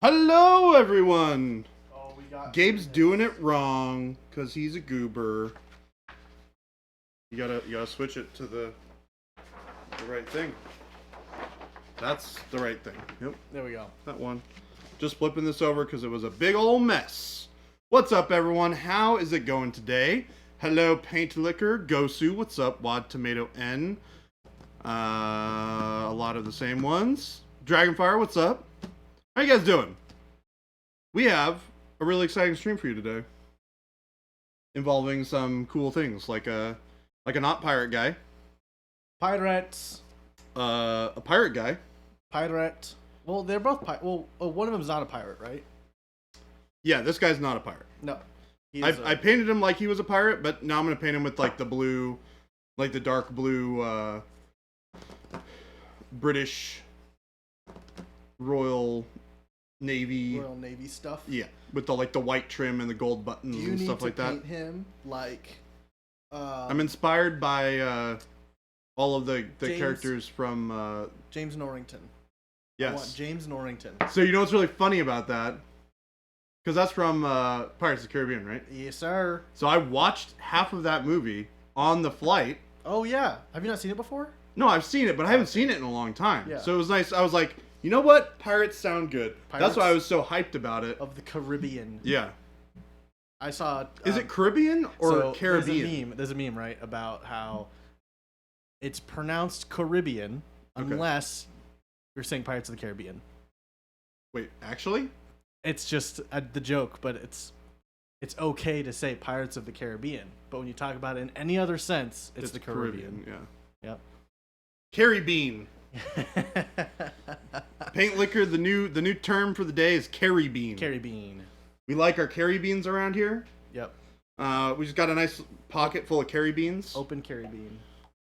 Hello, everyone. Oh, we got Gabe's doing it wrong because he's a goober. You gotta switch it to the right thing. That's the right thing. Yep, There we go. that one. Just flipping this over because it was a big old mess. What's up, everyone? How is it going today? Hello, Paint Liquor, Gosu. What's up, Wad Tomato N? A lot of the same ones. Dragonfire, what's up? How you guys doing? We have a really exciting stream for you today, involving some cool things like a not pirate guy, Pirates. a pirate guy. Pirate. Well, they're both one of them's not a pirate, right? Yeah, this guy's not a pirate. No. I painted him like he was a pirate, but now I'm gonna paint him with like the blue, like the dark blue, British Royal Navy stuff. Yeah, with the the white trim and the gold buttons and stuff like that. Do you need to paint him like? I'm inspired by all of the characters from James Norrington. Yes. I want James Norrington. So you know what's really funny about that? Because that's from Pirates of the Caribbean, right? Yes, sir. So I watched half of that movie on the flight. Oh yeah. Have you not seen it before? No, I've seen it, but I haven't seen it in a long time. Yeah. So it was nice. I was like, you know what? Pirates sound good. Pirates That's why I was so hyped about it. Of the Caribbean. Yeah. I saw. Is it Caribbean or Caribbean? There's a meme, right, about how it's pronounced Caribbean unless you're saying Pirates of the Caribbean. Wait, actually? It's just the joke, but it's okay to say Pirates of the Caribbean. But when you talk about it in any other sense, it's the Caribbean. Yeah. Yep. Caribbean. Paint liquor. The new term for the day is Caribbean. Caribbean. We like our Caribbeans around here. Yep. We just got a nice pocket full of Caribbeans. Open Caribbean.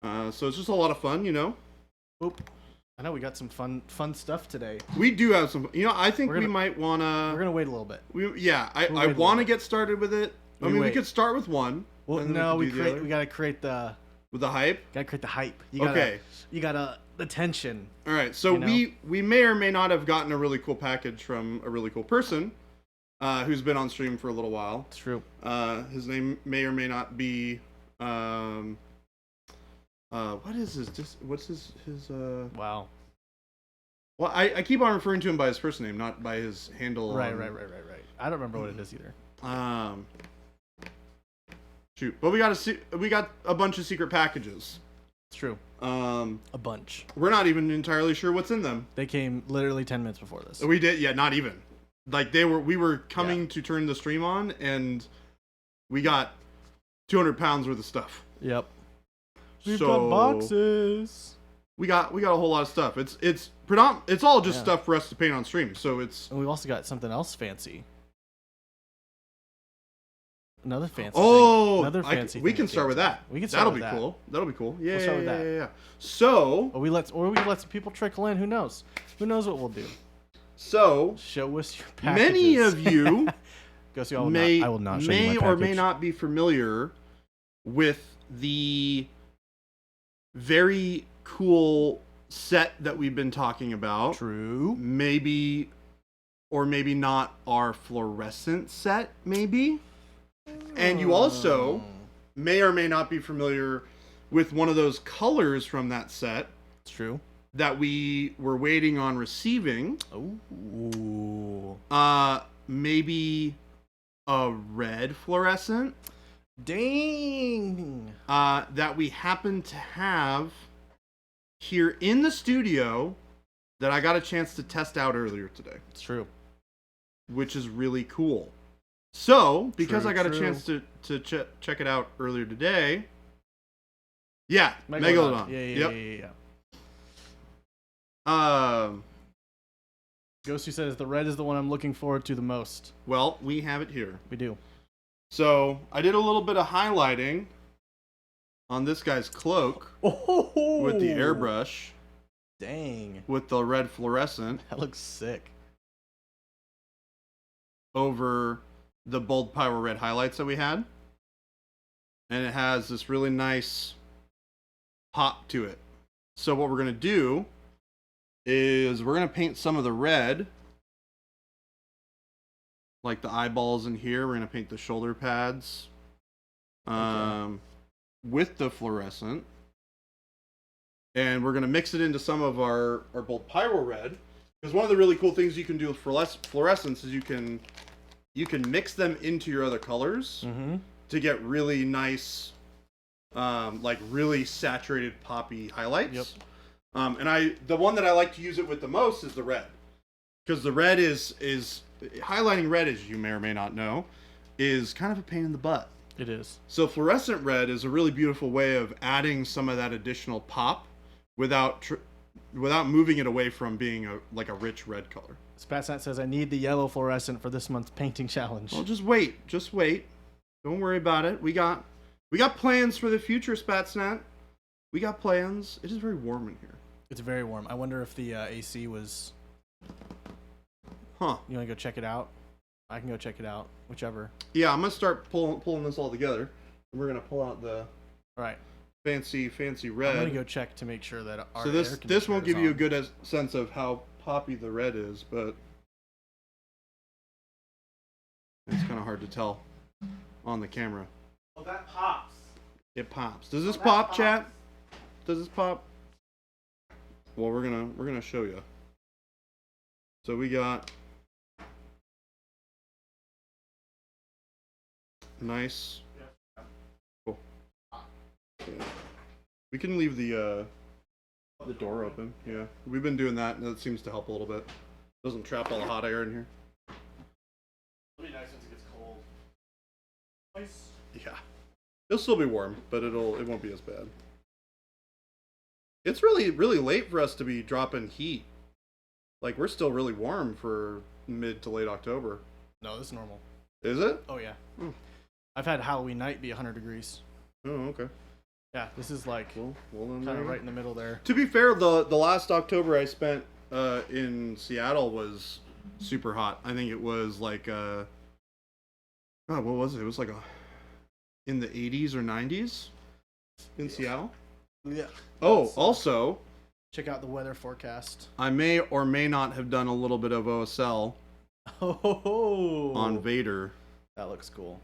So it's just a lot of fun, you know. Oop. I know we got some fun stuff today. We do have some. You know, I think we might wanna. We're gonna wait a little bit. I want to get started with it. We could start with one. Well, no, we gotta create the. With the hype. Gotta create the hype. You gotta the tension. All right, so we may or may not have gotten a really cool package from a really cool person, who's been on stream for a little while. It's true. His name may or may not be. What is his? What's his? Wow. Well, I keep on referring to him by his first name, not by his handle. Right. I don't remember what it is either. Shoot, but we got a bunch of secret packages. It's true. A bunch. We're not even entirely sure what's in them. They came literally 10 minutes before this. We did, yeah, not even. Like we were coming to turn the stream on, and we got 200 pounds worth of stuff. Yep. We've got boxes. We got a whole lot of stuff. It's all just stuff for us to paint on stream. So it's. And we've also got something else fancy. Another fancy. Oh, thing. Another fancy. We can start with that. We can start with that. That'll be cool. That'll be cool. Yeah, we'll start with that. Yeah. So. Or we let some people trickle in. Who knows? Who knows what we'll do? So. Show us your packages. Many of you I will not show you my package. or may not be familiar with the very cool set that we've been talking about. True. Maybe or maybe not our fluorescent set, maybe. And you also may or may not be familiar with one of those colors from that set. It's true. That we were waiting on receiving. Ooh. Maybe a red fluorescent. Dang. That we happen to have here in the studio that I got a chance to test out earlier today. It's true. Which is really cool. So, because I got a chance to check it out earlier today. Yeah, Megalodon. Yeah. Ghosty says the red is the one I'm looking forward to the most. Well, we have it here. We do. So, I did a little bit of highlighting on this guy's cloak with the airbrush. Dang. With the red fluorescent. That looks sick. Over the bold power red highlights that we had. And it has this really nice pop to it. So what we're going to do is we're going to paint some of the red like the eyeballs in here. We're gonna paint the shoulder pads with the fluorescent, and we're gonna mix it into some of our bold pyro red. Because one of the really cool things you can do with fluorescents is you can mix them into your other colors to get really nice, like really saturated poppy highlights. Yep. And the one that I like to use it with the most is the red, because the red is highlighting red, as you may or may not know, is kind of a pain in the butt. It is. So fluorescent red is a really beautiful way of adding some of that additional pop without moving it away from being a rich red color. Spatsnat says, I need the yellow fluorescent for this month's painting challenge. Well, just wait. Don't worry about it. We got plans for the future, Spatsnat. We got plans. It is very warm in here. It's very warm. I wonder if the AC was... Huh. You want to go check it out? I can go check it out. Whichever. Yeah, I'm going to start pulling this all together. We're going to pull out the all right. fancy red. I'm going to go check to make sure that our So this won't give you a good sense of how poppy the red is, but it's kind of hard to tell on the camera. Oh, that pops. It pops. Does this pop, chat? Does this pop? Well, we're gonna show you. So we got nice. Cool. Yeah. We can leave the door open. Yeah, we've been doing that, and it seems to help a little bit. Doesn't trap all the hot air in here. It'll be nice once it gets cold. Nice. Yeah, it'll still be warm, but it won't be as bad. It's really late for us to be dropping heat. Like, we're still really warm for mid to late October. No, this is normal. Is it? Oh yeah. Hmm. I've had Halloween night be 100 degrees. Oh, okay. Yeah, this is like Well, then kind of right in the middle there. To be fair, the last October I spent in Seattle was super hot. I think it was like God, what was it? It was like in the 80s or 90s in Seattle. Yeah. Oh, also, check out the weather forecast. I may or may not have done a little bit of OSL on Vader That looks cool.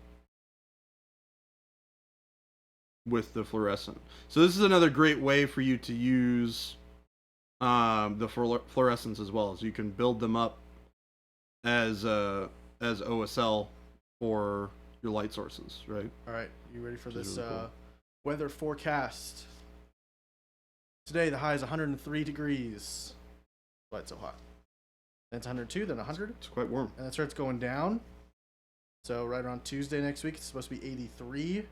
with the fluorescent. So this is another great way for you to use the fluorescents as well. So you can build them up as OSL for your light sources, right? All right, you ready for this really cool. weather forecast? Today the high is 103 degrees. Why it's so hot? Then it's 102, then 100. It's quite warm. And it starts going down. So right around Tuesday next week, it's supposed to be 83.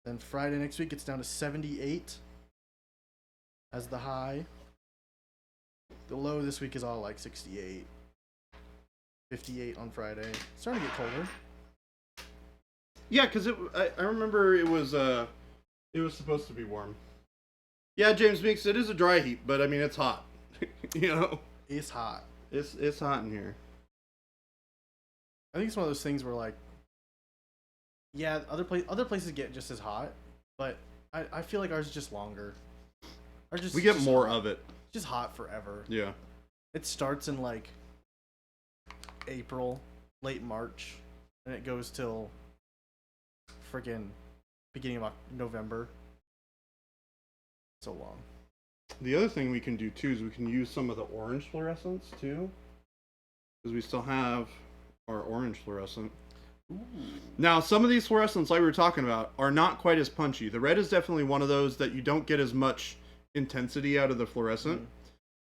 Then Friday next week, it's down to 78 as the high. The low this week is all like 68. 58 on Friday. It's starting to get colder. Yeah, because I remember it was supposed to be warm. Yeah, James Meeks, it is a dry heat, but I mean it's hot. You know, It's hot. it's hot in here. I think it's one of those things where like, yeah, other places get just as hot, but I feel like ours is just longer. We get more of it. It's just hot forever. Yeah. It starts in like April, late March, and it goes till freaking beginning of November. So long. The other thing we can do too is we can use some of the orange fluorescents too, because we still have our orange fluorescent. Ooh. Now, some of these fluorescents, like we were talking about, are not quite as punchy. The red is definitely one of those that you don't get as much intensity out of the fluorescent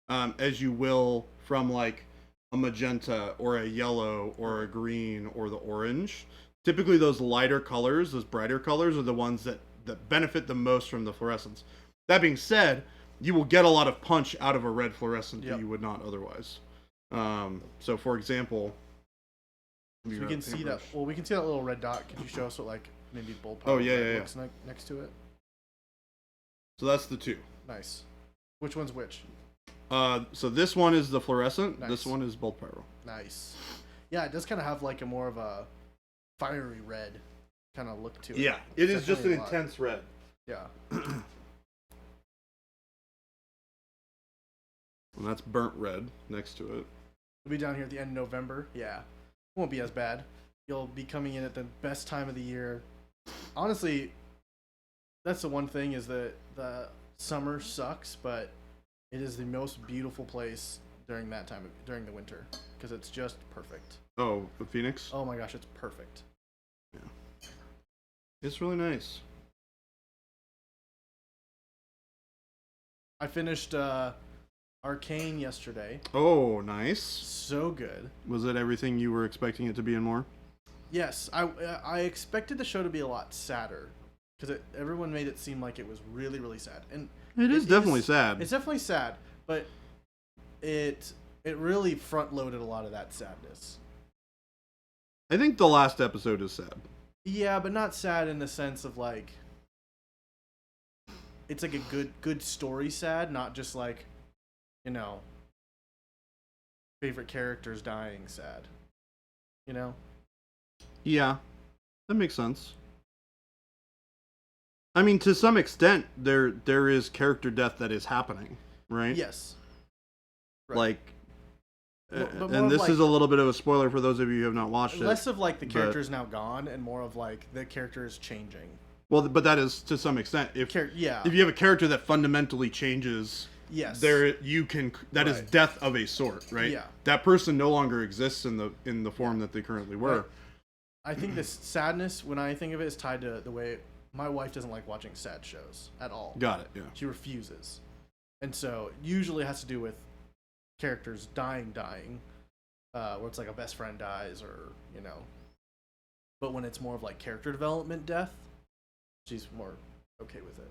as you will from like a magenta or a yellow or a green or the orange. Typically, those lighter colors, those brighter colors, are the ones that benefit the most from the fluorescents. That being said, you will get a lot of punch out of a red fluorescent that you would not otherwise. So, for example, so we can see that. Well, we can see that little red dot. Could you show us what like maybe bold? Oh yeah, looks like next to it. So that's the two. Nice. Which one's which? So this one is the fluorescent. Nice. This one is bold pyro. Nice. Yeah, it does kind of have like a more of a fiery red kind of look to it. Yeah, it is just an Definitely a lot. intense red. Yeah. And that's burnt red next to it. We'll be down here at the end of November. Yeah. won't be as bad. You'll be coming in at the best time of the year. Honestly, that's the one thing is that the summer sucks, but it is the most beautiful place during that time during the winter because it's just perfect. Oh, Phoenix? Oh my gosh, it's perfect. Yeah. It's really nice. I finished Arcane yesterday. Oh, nice. So good. Was it everything you were expecting it to be and more? Yes, I expected the show to be a lot sadder because everyone made it seem like it was really, really sad, and it is definitely sad. It's definitely sad, but it really front loaded a lot of that sadness. I think the last episode is sad. Yeah, but not sad in the sense of like it's like a good story sad, not just like, you know, favorite characters dying sad. You know? Yeah, that makes sense. I mean, to some extent, there is character death that is happening, right? Yes. Right. Like, but and this is a little bit of a spoiler for those of you who have not watched it. Less of like the character is now gone, and more of like the character is changing. Well, but that is to some extent. If you have a character that fundamentally changes, yes, that is death of a sort, right? Yeah, that person no longer exists in the form that they currently were. Right. I think this sadness, when I think of it, is tied to the way my wife doesn't like watching sad shows at all. Got it. Yeah. She refuses, and so usually it has to do with characters dying, where it's like a best friend dies, or you know. But when it's more of like character development death, she's more okay with it.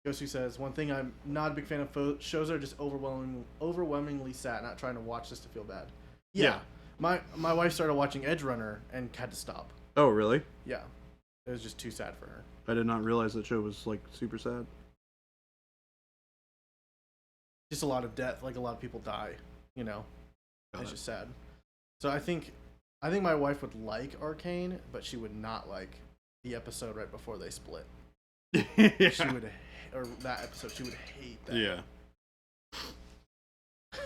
Gosu says, one thing I'm not a big fan of shows that are just overwhelmingly sad. Not trying to watch this to feel bad. Yeah. My wife started watching Edge Runner and had to stop. Oh, really? Yeah. It was just too sad for her. I did not realize that show was like super sad. Just a lot of death, like a lot of people die, you know. It's just sad. So I think my wife would like Arcane, but she would not like the episode right before they split. Yeah. She would, or that episode, she would hate that. Yeah.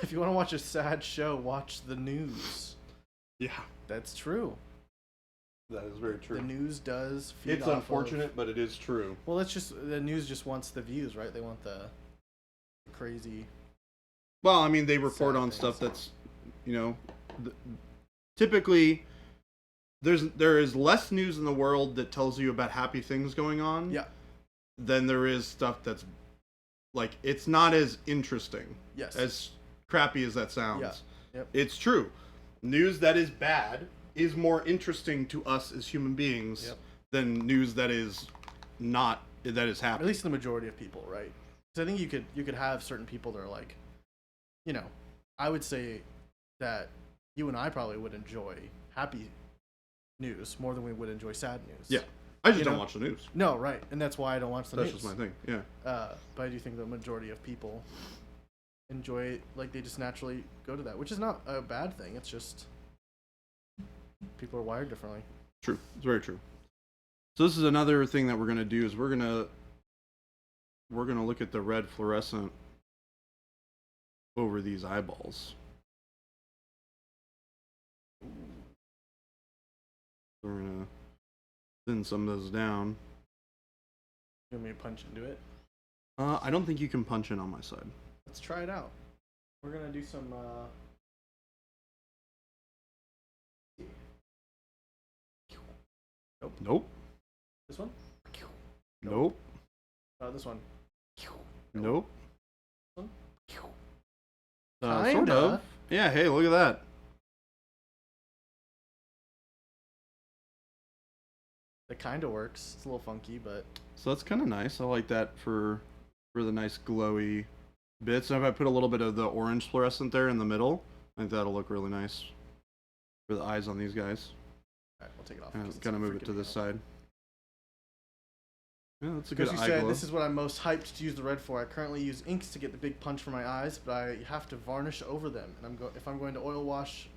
If you want to watch a sad show, watch the news. Yeah. That's true. That is very true. The news does feed It's unfortunate, but it is true. Well, it's just the news just wants the views, right? They want the crazy. Well, I mean, they report on stuff that's, you know, typically there is less news in the world that tells you about happy things going on. Yeah. Than there is stuff that's like it's not as interesting. Yes. As crappy as that sounds. Yeah. Yep. It's true. News that is bad is more interesting to us as human beings than news that is not that is happy. At least the majority of people, right? So I think you could have certain people that are like, you know, I would say that you and I probably would enjoy happy news more than we would enjoy sad news. Yeah. I just don't watch the news. No, right. And that's why I don't watch the news. That's just my thing, yeah. But I do think the majority of people enjoy it, like they just naturally go to that, which is not a bad thing. It's just people are wired differently. True. It's very true. So this is another thing that we're going to do is we're going to look at the red fluorescent over these eyeballs. We're going to thin some of those down. You want me to punch into it? I don't think you can punch in on my side. Let's try it out. We're gonna do some. Nope. This one? Nope. This one. Nope. This one? Sort of. Yeah, hey, look at that. It kind of works. It's a little funky, but... So that's kind of nice. I like that for the nice glowy bits. And if I put a little bit of the orange fluorescent there in the middle, I think that'll look really nice for the eyes on these guys. Alright, we'll take it off. And kind of move it to this side. Yeah, that's a good eye Because you said, glow. this is what I'm most hyped to use the red for. I currently use inks to get the big punch for my eyes, but I have to varnish over them. And if I'm going to oil wash,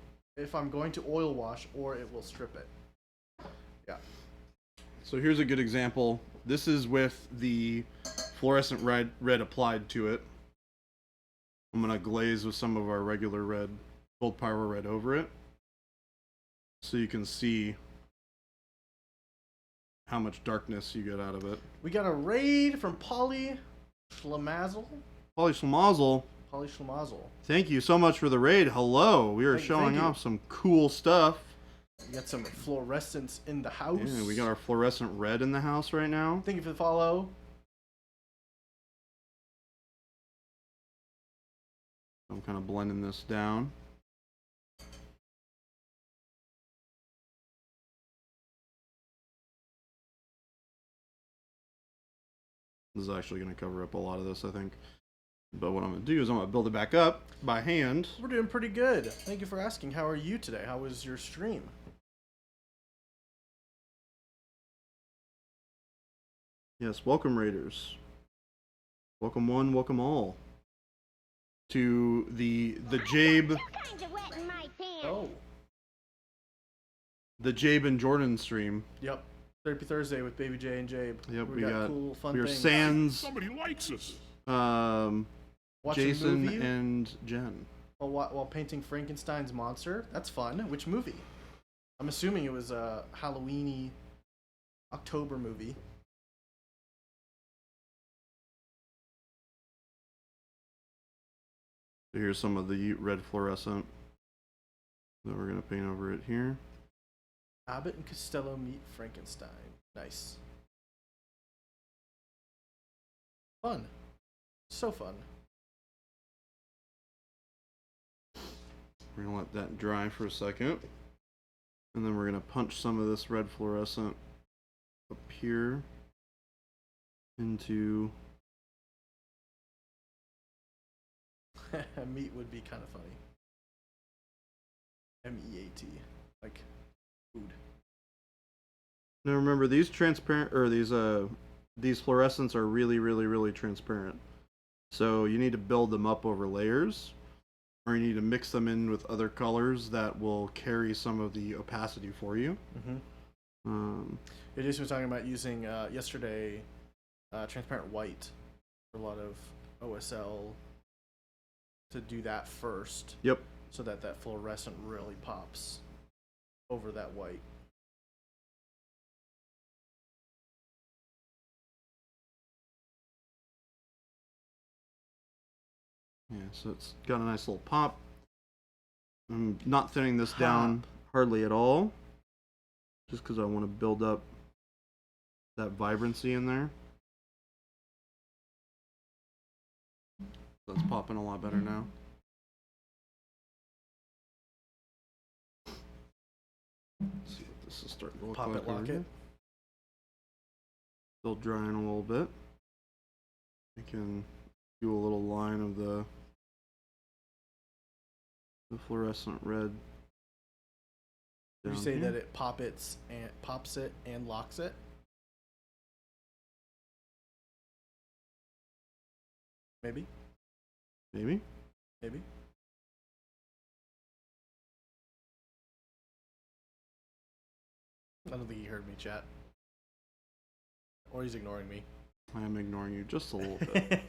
or it will strip it. Yeah. So here's a good example. This is with the fluorescent red applied to it. I'm going to glaze with some of our regular red Gold Pyro Red over it. So you can see how much darkness you get out of it. We got a raid from Polly Schlemazel. Polly Schlemazel. Polly Schlemazel. Thank you so much for the raid. Hello. We are showing off some cool stuff. We got some fluorescence in the house. Yeah, we got our fluorescent red in the house right now. Thank you for the follow. I'm kind of blending this down. This is actually going to cover up a lot of this, I think. But what I'm going to do is I'm going to build it back up by hand. We're doing pretty good. Thank you for asking. How are you today? How was your stream? Yes, welcome Raiders. Welcome one, welcome all. To the Jabe. Oh. The Jabe and Jordan stream. Yep. Therapy Thursday with BabyJ and Jabe. Yep, we got cool, fun things. Sans. Somebody likes us. Jason and Jen. While painting Frankenstein's monster. That's fun. Which movie? I'm assuming it was a Halloween-y October movie. Here's some of the red fluorescent that we're going to paint over it here. Abbott and Costello meet Frankenstein. Nice. Fun. So fun. We're going to let that dry for a second. And then we're going to punch some of this red fluorescent up here into... Meat would be kind of funny. M-E-A-T. Like food. Now remember, these transparent, or these fluorescents are really transparent. So you need to build them up over layers, or you need to mix them in with other colors that will carry some of the opacity for you. Jason was talking about using yesterday transparent white for a lot of OSL to do that first. Yep. So that fluorescent really pops over that white. Yeah, so it's got a nice little pop. I'm not thinning this down hardly at all, just because I want to build up that vibrancy in there. That's popping a lot better now. Let's see what this is starting to look Pop like. it, lock it. Still drying a little bit. I can do a little line of the fluorescent red. Would you say that it pops it and locks it? Maybe. Maybe. Maybe. I don't think he heard me, chat. Or he's ignoring me. I am ignoring you just a little bit.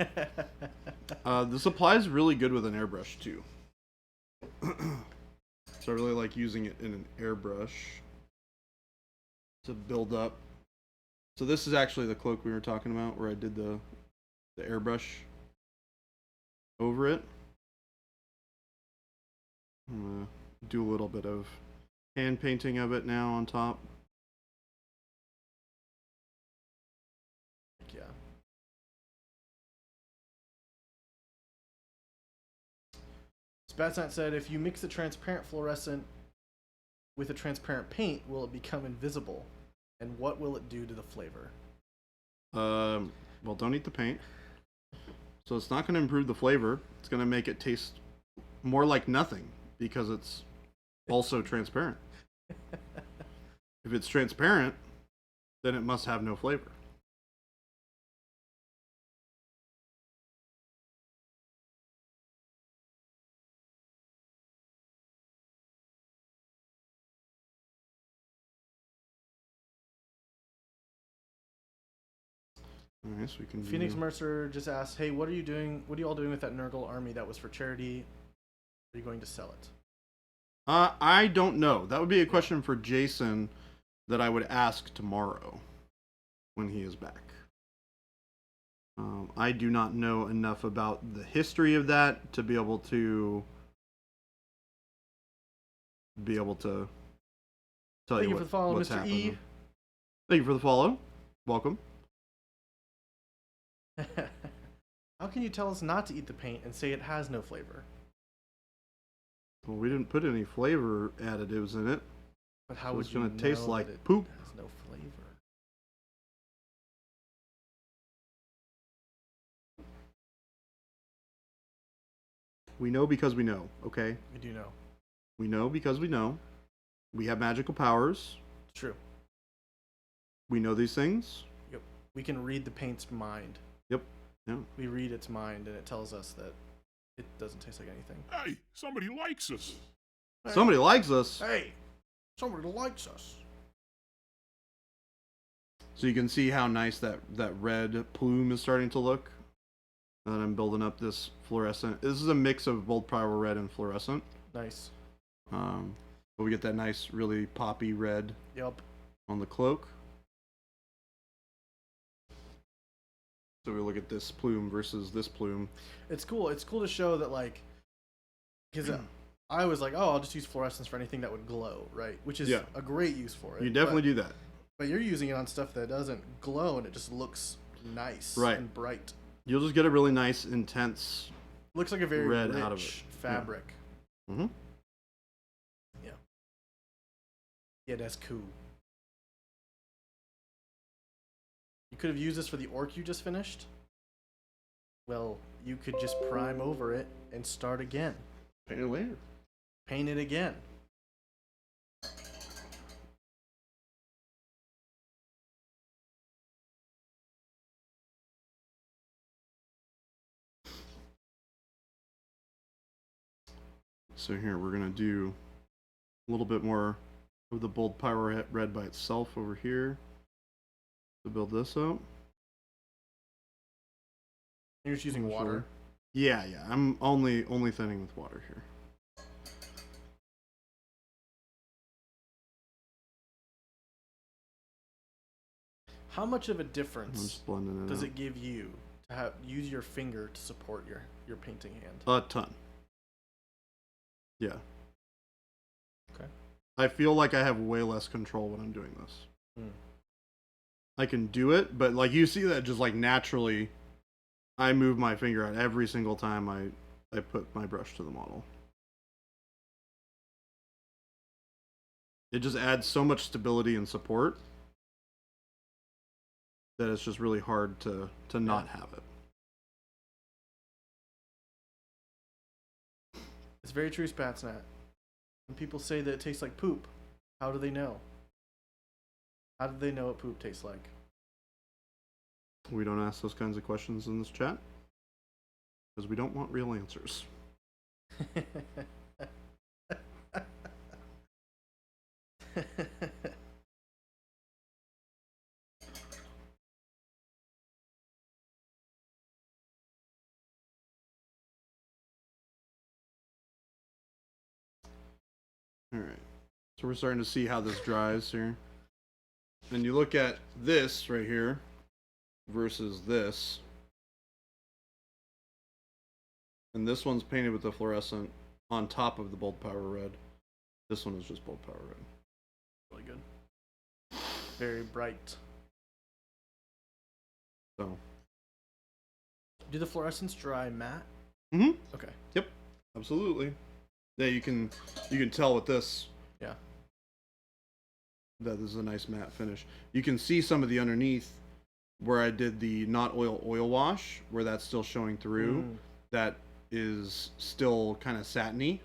This applies really good with an airbrush too. So I really like using it in an airbrush to build up. So this is actually the cloak we were talking about, where I did the airbrush over it. I'm gonna do a little bit of hand painting of it now on top. Yeah. Spatsnat said, if you mix the transparent fluorescent with a transparent paint, will it become invisible? And what will it do to the flavor? Well, don't eat the paint. So it's not going to improve the flavor. It's going to make it taste more like nothing because it's also transparent. If it's transparent, then it must have no flavor. Alright, so we can Phoenix Mercer just asked, hey, what are you all doing with that Nurgle army that was for charity? Are you going to sell it? I don't know. That would be a question for Jason that I would ask tomorrow when he is back. I do not know enough about the history of that to be able to tell Thank you you for the follow, what's Mr. happening. E. Thank you for the follow. Welcome. How can you tell us not to eat the paint and say it has no flavor? Well, we didn't put any flavor additives in it. But how So would it's you gonna taste know like that it poop. has no flavor? We know because we know, okay? We do know. We know because we know. We have magical powers. It's true. We know these things. Yep. We can read the paint's mind. Yep. Yeah. We read its mind and it tells us that it doesn't taste like anything. Hey, somebody likes us. Hey. Somebody likes us. Hey, somebody likes us. So you can see how nice that red plume is starting to look. And I'm building up this fluorescent. This is a mix of bold power red and fluorescent. Nice. But we get that nice, really poppy red Yep. on the cloak. So we look at this plume versus this plume. It's cool. It's cool to show that, like, because I was like, oh, I'll just use fluorescence for anything that would glow, right? Which is a great use for it. You definitely do that. But you're using it on stuff that doesn't glow and it just looks nice and bright. You'll just get a really nice, intense Looks like a very red rich out of it. fabric. Mm-hmm. Yeah. Yeah, that's cool. You could have used this for the orc you just finished. Well, you could just prime over it and start again. Paint it later. Paint it again. So here we're gonna do a little bit more of the bold power red by itself over here to build this up. You're just using water. Yeah. I'm only thinning with water here. How much of a I'm difference just blending it does out. it give you to use your finger to support your painting hand? A ton. Yeah. Okay. I feel like I have way less control when I'm doing this. Hmm. I can do it, but like you see that just like naturally, I move my finger out every single time I put my brush to the model. It just adds so much stability and support that it's just really hard to not have it. It's very true, Spatsnat. When people say that it tastes like poop, how do they know? How do they know what poop tastes like? We don't ask those kinds of questions in this chat because we don't want real answers. Alright, so we're starting to see how this dries here. And you look at this right here versus this. And this one's painted with the fluorescent on top of the bold power red. This one is just bold power red. Really good. Very bright. So. Do the fluorescents dry matte? Mm-hmm. Okay. Yep. Absolutely. Yeah, you can tell with this. Yeah. That this is a nice matte finish. You can see some of the underneath where I did the not oil wash, where that's still showing through. That is still kind of satiny.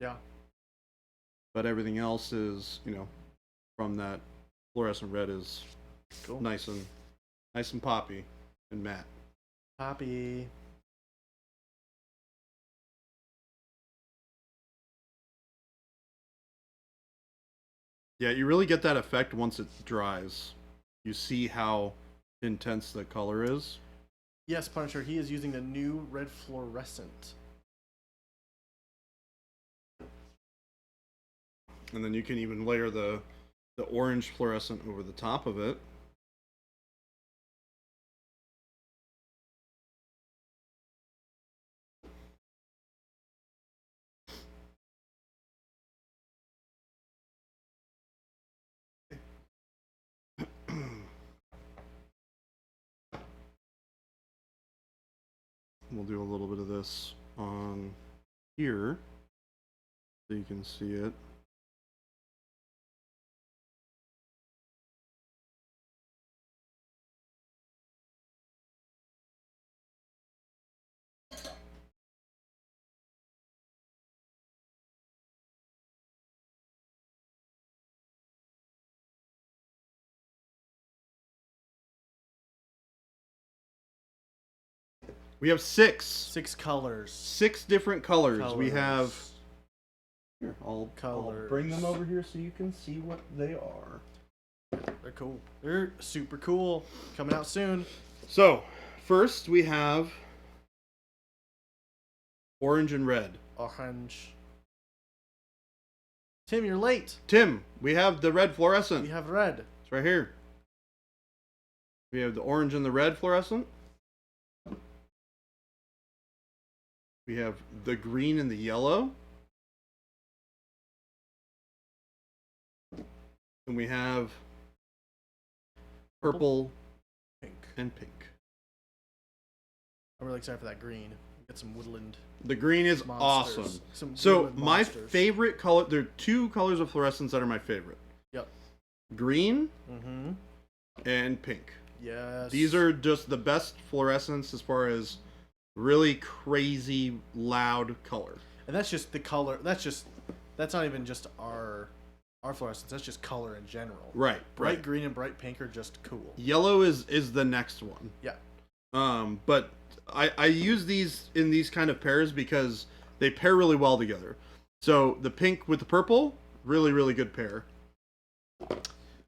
Yeah. But everything else is, from that fluorescent red is Cool. nice and poppy and matte. Poppy. Yeah, you really get that effect once it dries. You see how intense the color is. Yes, Punisher. He is using the new red fluorescent. And then you can even layer the orange fluorescent over the top of it. We'll do a little bit of this on here so you can see it. We have 6 6 colors. 6 different colors. We have here. I'll Colors. bring them over here so you can see what they are. They're cool. They're super cool. Coming out soon. So first we have orange and red. Orange. Tim, you're late. Tim, we have the red fluorescent. We have red. It's right here. We have the orange and the red fluorescent. We have the green and the yellow. And we have purple Pink. and pink. I'm really excited for that green. Get some woodland The green is monsters. awesome. Some So woodland my monsters. favorite color, there are 2 colors of fluorescence that are my favorite. Yep. Green Mm-hmm. and pink. Yes. These are just the best fluorescence as far as really crazy loud color. And that's just the color. That's not even just our fluorescence. That's just color in general. Right. Bright right. green and bright pink are just cool. Yellow is the next one. Yeah. But I use these in these kind of pairs because they pair really well together. So the pink with the purple, really, really good pair.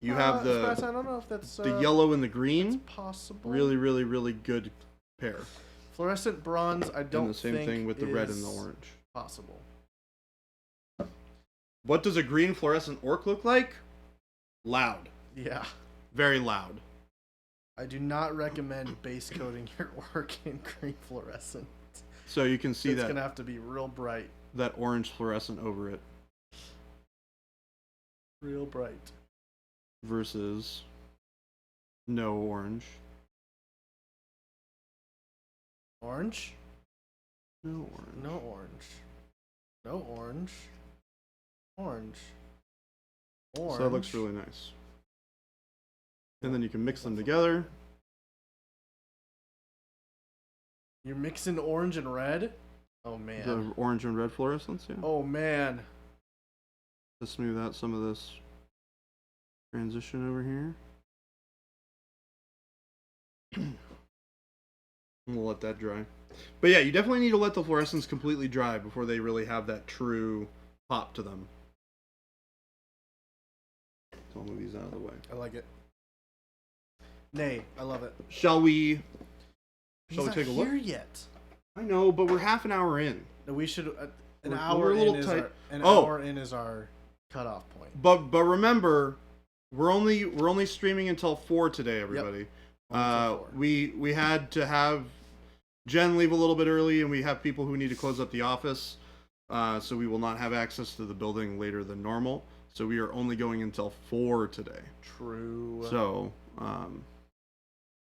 You have I don't know if that's the yellow and the it's green, possible. really, really, really good pair. Fluorescent bronze, I don't And the same think thing with the red and is the orange. possible. What does a green fluorescent orc look like? Loud. Yeah. Very loud. I do not recommend base coating your work in green fluorescent. So you can see It's that gonna have to be real bright. that orange fluorescent over it Real bright. versus no orange. Orange? No orange. No orange. No orange. Orange. Orange. So that looks really nice. And then you can mix them together. You're mixing orange and red? Oh man. The orange and red fluorescence, yeah. Oh man. To smooth out some of this transition over here. We'll let that dry. But yeah, you definitely need to let the fluorescents completely dry before they really have that true pop to them. So I'll move these out of the way. I like it. Nay, I love it. Shall we He's take not a look? here yet. I know, but we're half an hour in. No, we should. An We're hour a little in is tight. an Oh. hour in is our cutoff point. But remember, we're only streaming until 4 today, everybody. Only till 4. We had to have Jen leave a little bit early, and we have people who need to close up the office. So we will not have access to the building later than normal. So we are only going until 4 today. True. So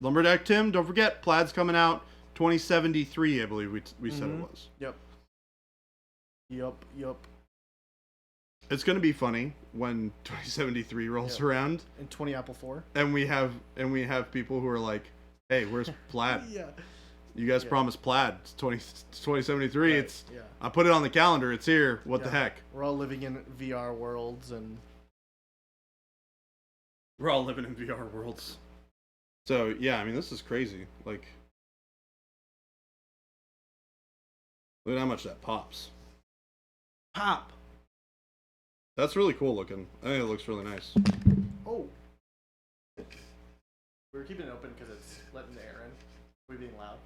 Lumberjack Tim, don't forget, Plaid's coming out 2073, I believe we said it was. Yep. It's gonna be funny when 2073 rolls around, And 20 Apple 4. and we have people who are like, "Hey, where's Plaid? Yeah. You guys promised Plaid. It's 2073. Right, It's yeah. I put it on the calendar. It's here. What the Yeah. heck? We're all living in VR worlds and We're all living in VR worlds." So yeah, I mean, this is crazy. Like, look at how much that pops. Pop. That's really cool looking. I think it looks really nice. oh. We were keeping it open because it's letting the air in. We being loud?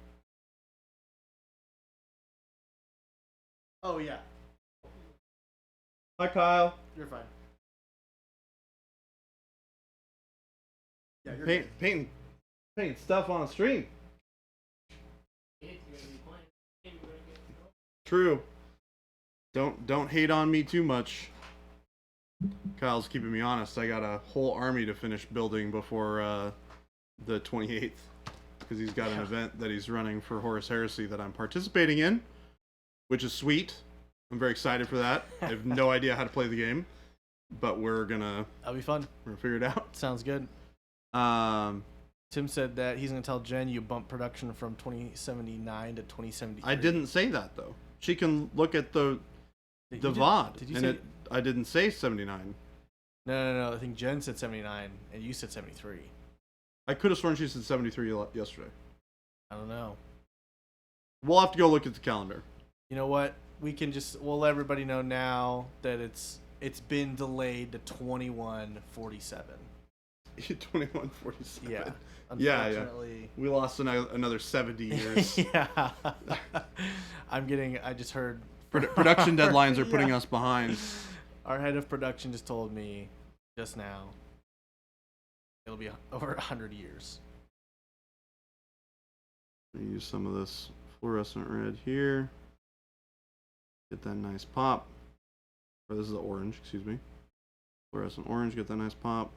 Oh yeah, Hi, Kyle. you're fine. Yeah, you're good. Painting stuff on stream. True. Don't hate on me too much. Kyle's keeping me honest. I got a whole army to finish building before the 28th because he's got an event that he's running for Horus Heresy that I'm participating in, which is sweet. I'm very excited for that. I have no idea how to play the game, but That'll be fun. we're gonna figure it out. Sounds good. Tim said that he's gonna tell Jen you bumped production from 2079 to 2073. I didn't say that though. She can look at the VOD. Did you and say? I didn't say 79. No. I think Jen said 79 and you said 73. I could have sworn she said 73 yesterday. I don't know. We'll have to go look at the calendar. You know what? We'll let everybody know now that it's been delayed to 2147. 2147. Yeah. Yeah. Unfortunately. We lost another 70 years. Yeah. I just heard Production deadlines are putting us behind. Our head of production just told me just now it'll be over 100 years. Use some of this fluorescent red here. Get that nice pop. Or this is the orange, excuse me. Fluorescent orange, get that nice pop.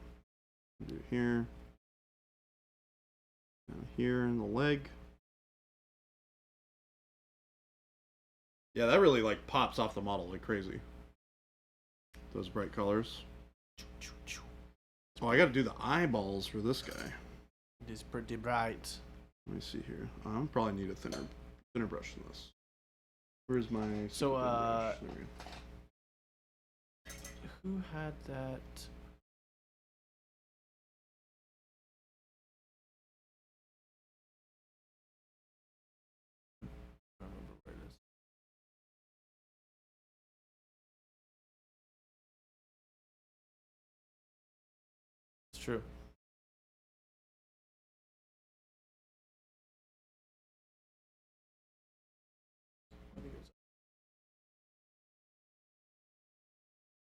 Do it here. Down here in the leg. Yeah, that really like pops off the model like crazy. Those bright colors. Oh, I gotta do the eyeballs for this guy. It is pretty bright. Let me see here. I probably need a thinner brush than this. Where's my So, brush? There we go. who had that? I don't remember where it is. It's true.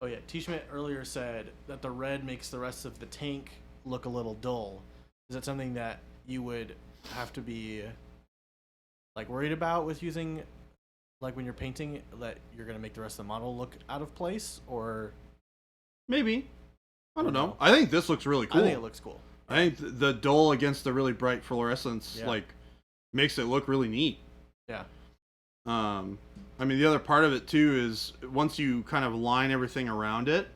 Oh yeah, T-Schmidt earlier said that the red makes the rest of the tank look a little dull. Is that something that you would have to be like worried about with using, like when you're painting, that you're gonna make the rest of the model look out of place, or Maybe. I don't know. I think this looks really cool. I think it looks cool. I think the dull against the really bright fluorescence like makes it look really neat. Yeah. I mean, the other part of it too is once you kind of line everything around it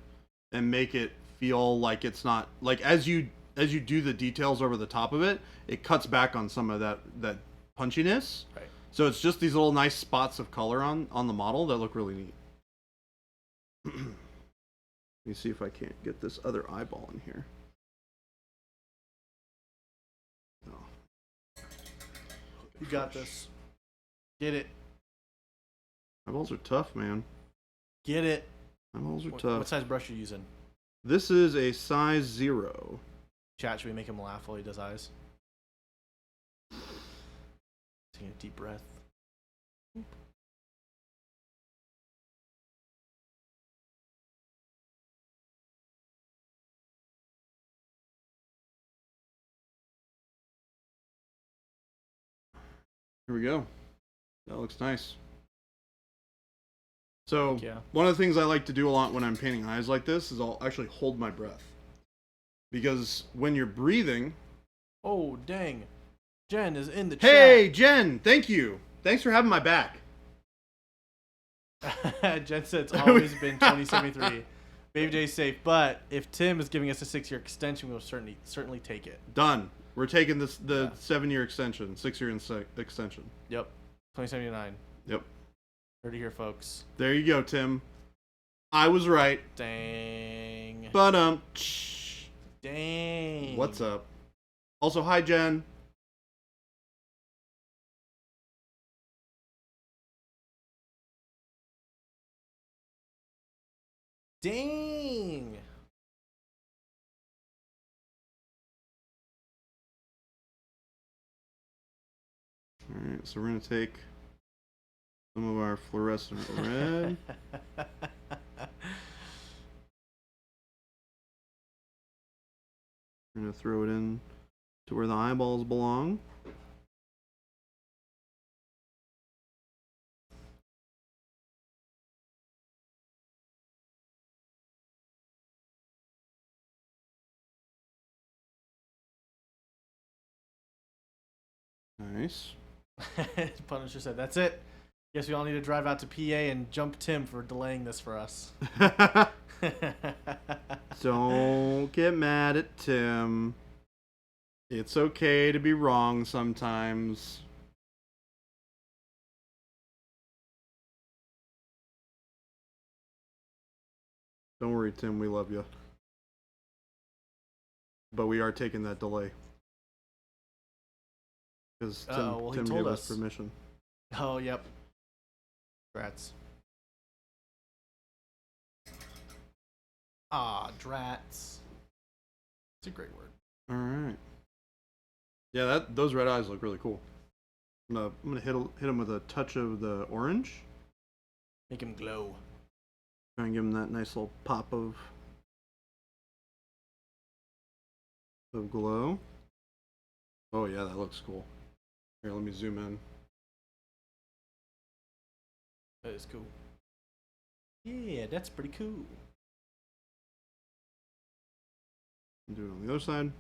and make it feel like it's not like as you do the details over the top of it, it cuts back on some of that punchiness. Right. So it's just these little nice spots of color on the model that look really neat. Let me see if I can't get this other eyeball in here. No. You got this. Get it. Eyeballs are tough, man. Get it. Eyeballs are tough. What size brush are you using? This is a size 0. Chat, should we make him laugh while he does eyes? Taking a deep breath. Here we go. That looks nice. So, Yeah. one of the things I like to do a lot when I'm painting eyes like this is I'll actually hold my breath. Because when you're breathing... Oh, dang. Jen is in the Hey, Jen! Thank you! Thanks for having my back. chat. Jen said it's always been 2073. BabyJ safe, but if Tim is giving us a 6-year extension, we'll certainly take it. Done. We're taking the 7-year extension, 6-year extension. Yep. 2079. Yep. Heard it here, folks. There you go, Tim. I was right. Dang. But Dang. what's up? Also, hi, Jen. Dang. Alright, so we're going to take some of our fluorescent red. We're going to throw it in to where the eyeballs belong. Nice. Punisher said, "That's it. Guess we all need to drive out to PA and jump Tim for delaying this for us." Don't get mad at Tim. It's okay to be wrong sometimes. Don't worry, Tim, we love you. But we are taking that delay. Because Tim told gave us. us permission. Oh, yep. Drats. Ah, drats. It's a great word. All right. Yeah, those red eyes look really cool. I'm gonna hit him with a touch of the orange. Make him glow. Try and give him that nice little pop of glow. Oh yeah, that looks cool. Here, let me zoom in. That is cool. Yeah, that's pretty cool. Do it on the other side.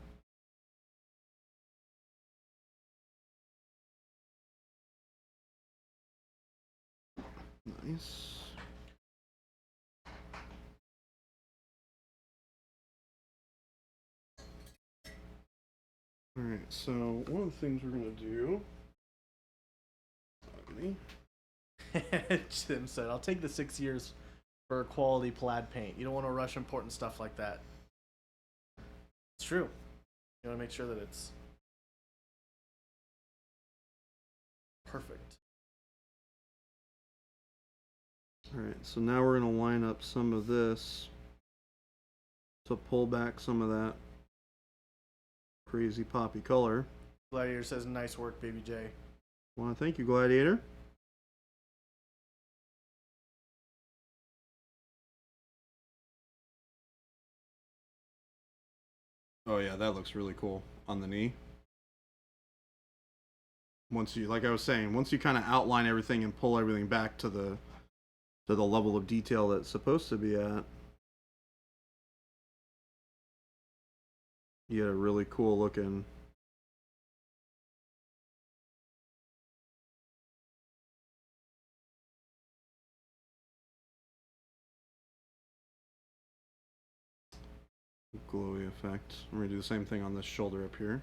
Nice. Alright, so one of the things we're going to do... Tim said, "I'll take the 6 years for quality plaid paint. You don't want to rush important stuff like that." It's true. You want to make sure that it's perfect. Alright, so now we're going to line up some of this to pull back some of that crazy poppy color. Gladiator says, "Nice work, BabyJ." Well, thank you, Gladiator. Oh yeah, that looks really cool on the knee. Once you, like I was saying, once you kind of outline everything and pull everything back to the level of detail that it's supposed to be at, you get a really cool looking. Glowy effect. I'm gonna do the same thing on this shoulder up here.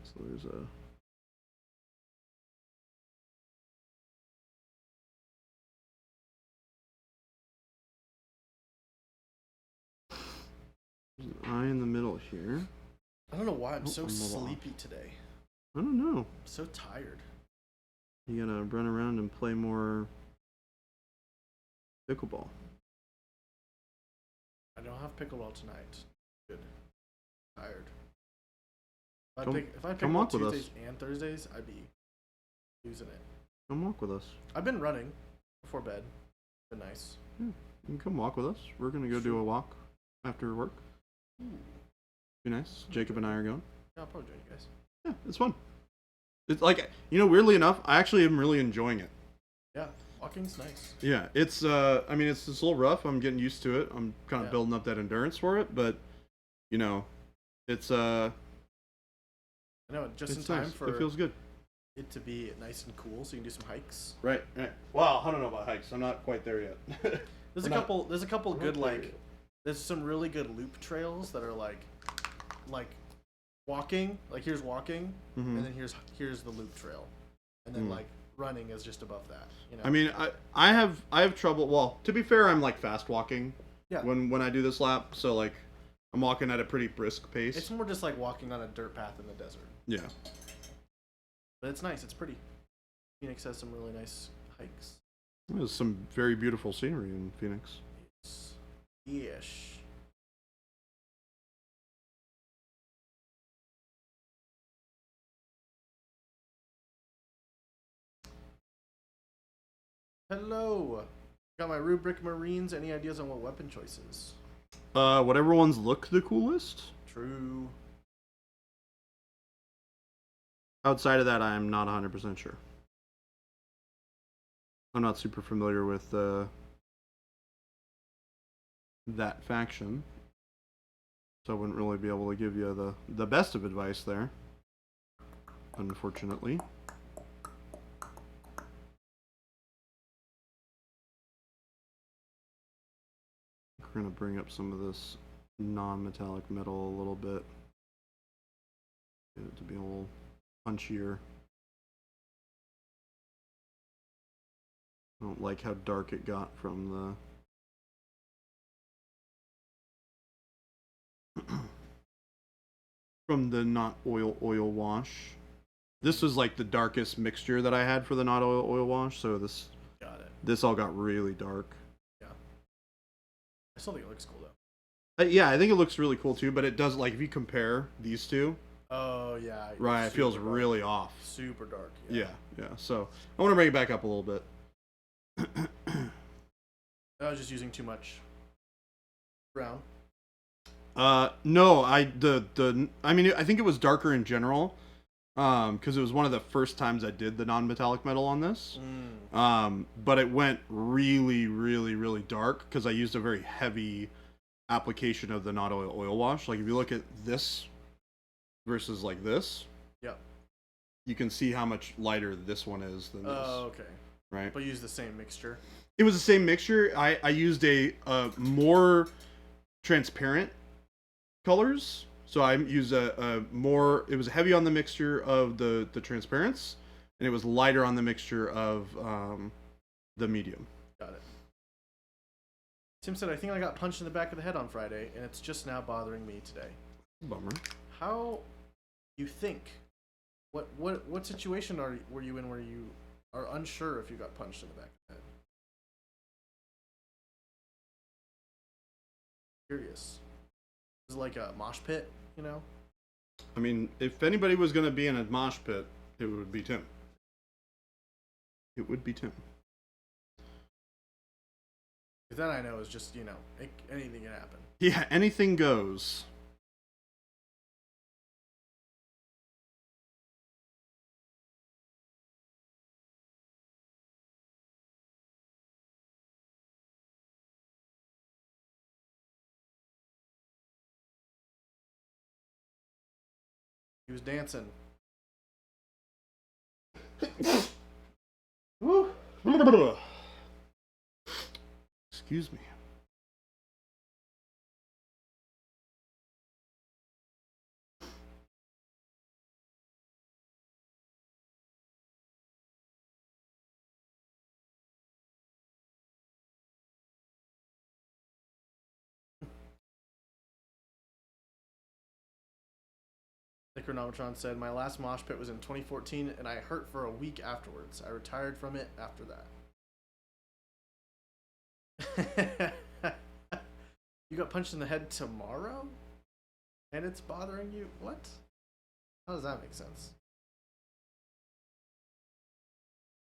So there's a an eye in the middle here. I don't know why I'm Oh, so I'm a little off. sleepy today. I don't know. I'm so tired. You gotta run around and play more pickleball. I don't have pickleball tonight. Good. Tired. Come- If I come pickleball walk with us. Tuesdays and Thursdays, I'd be using it. Come walk with us. I've been running before bed. Been nice. You can come walk with us. We're gonna go do a walk after work. Ooh. Be nice. Jacob and I are going. Yeah, I'll probably join you guys. Yeah, it's fun. It's like, you know, weirdly enough, I actually am really enjoying it. Yeah, walking's nice. Yeah, it's I mean, it's a little rough. I'm getting used to it. I'm kind of Yeah. building up that endurance for it, but you know, it's I know, just in it's time nice. for It feels good. it to be nice and cool, so you can do some hikes. Right. Well, I don't know about hikes. I'm not quite there yet. There's We're a not- couple. There's a couple we're good not there like. yet. There's some really good loop trails that are like walking. Like here's walking, Mhm. and then here's the loop trail, and then like running is just above that. You know. I mean, I have trouble. Well, to be fair, I'm like fast walking. Yeah. When I do this lap, so like I'm walking at a pretty brisk pace. It's more just like walking on a dirt path in the desert. Yeah. But it's nice. It's pretty. Phoenix has some really nice hikes. There's some very beautiful scenery in Phoenix. Yes. Hello. Got my rubric Marines. Any ideas on what weapon choices? Whatever ones look the coolest. True. Outside of that, I'm not 100% sure. I'm not super familiar with that faction, so I wouldn't really be able to give you the best of advice there, unfortunately. We're going to bring up some of this non-metallic metal a little bit. Get it to be a little punchier. I don't like how dark it got from the from the not oil wash. This was like the darkest mixture that I had for the not oil wash, so this all got really dark. Yeah. I still think it looks cool though. Yeah, I think it looks really cool too, but it does, like, if you compare these two. Oh yeah. Right, it feels really off. Super dark. Yeah. So I want to bring it back up a little bit. I was just using too much brown. No, I mean, I think it was darker in general, because it was one of the first times I did the non-metallic metal on this. But it went really, really, really dark because I used a very heavy application of the not oil wash. Like if you look at this versus like this, yep, you can see how much lighter this one is than this. Oh, okay. Right. But use the same mixture. It was the same mixture. I used a more transparent colors. So I used a more, it was heavy on the mixture of the transparents, and it was lighter on the mixture of the medium. Got it. Tim said, I think I got punched in the back of the head on Friday, and it's just now bothering me today. Bummer. How you think? What situation were you in where you are unsure if you got punched in the back of the head? Curious. Is it like a mosh pit, you know? I mean, if anybody was going to be in a mosh pit, it would be Tim. It would be Tim. Because that I know is just, you know, anything can happen. Yeah, anything goes. He was dancing. Excuse me. The Chronometron said, my last mosh pit was in 2014 and I hurt for a week afterwards. I retired from it after that. You got punched in the head tomorrow? And it's bothering you? What? How does that make sense?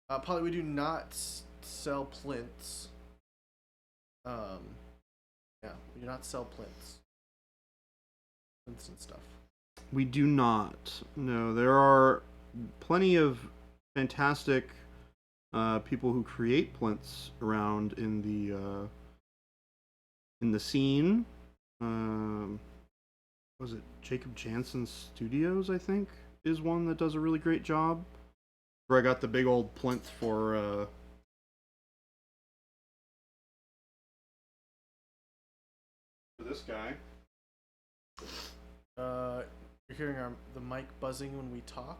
Polly, we do not sell plinths. Yeah, we do not sell plinths. Plinths and stuff. We do not. No, there are plenty of fantastic people who create plinths around in the scene. Was it Jacob Jansen's Studios, I think, is one that does a really great job. Where I got the big old plinth for this guy. You're hearing the mic buzzing when we talk?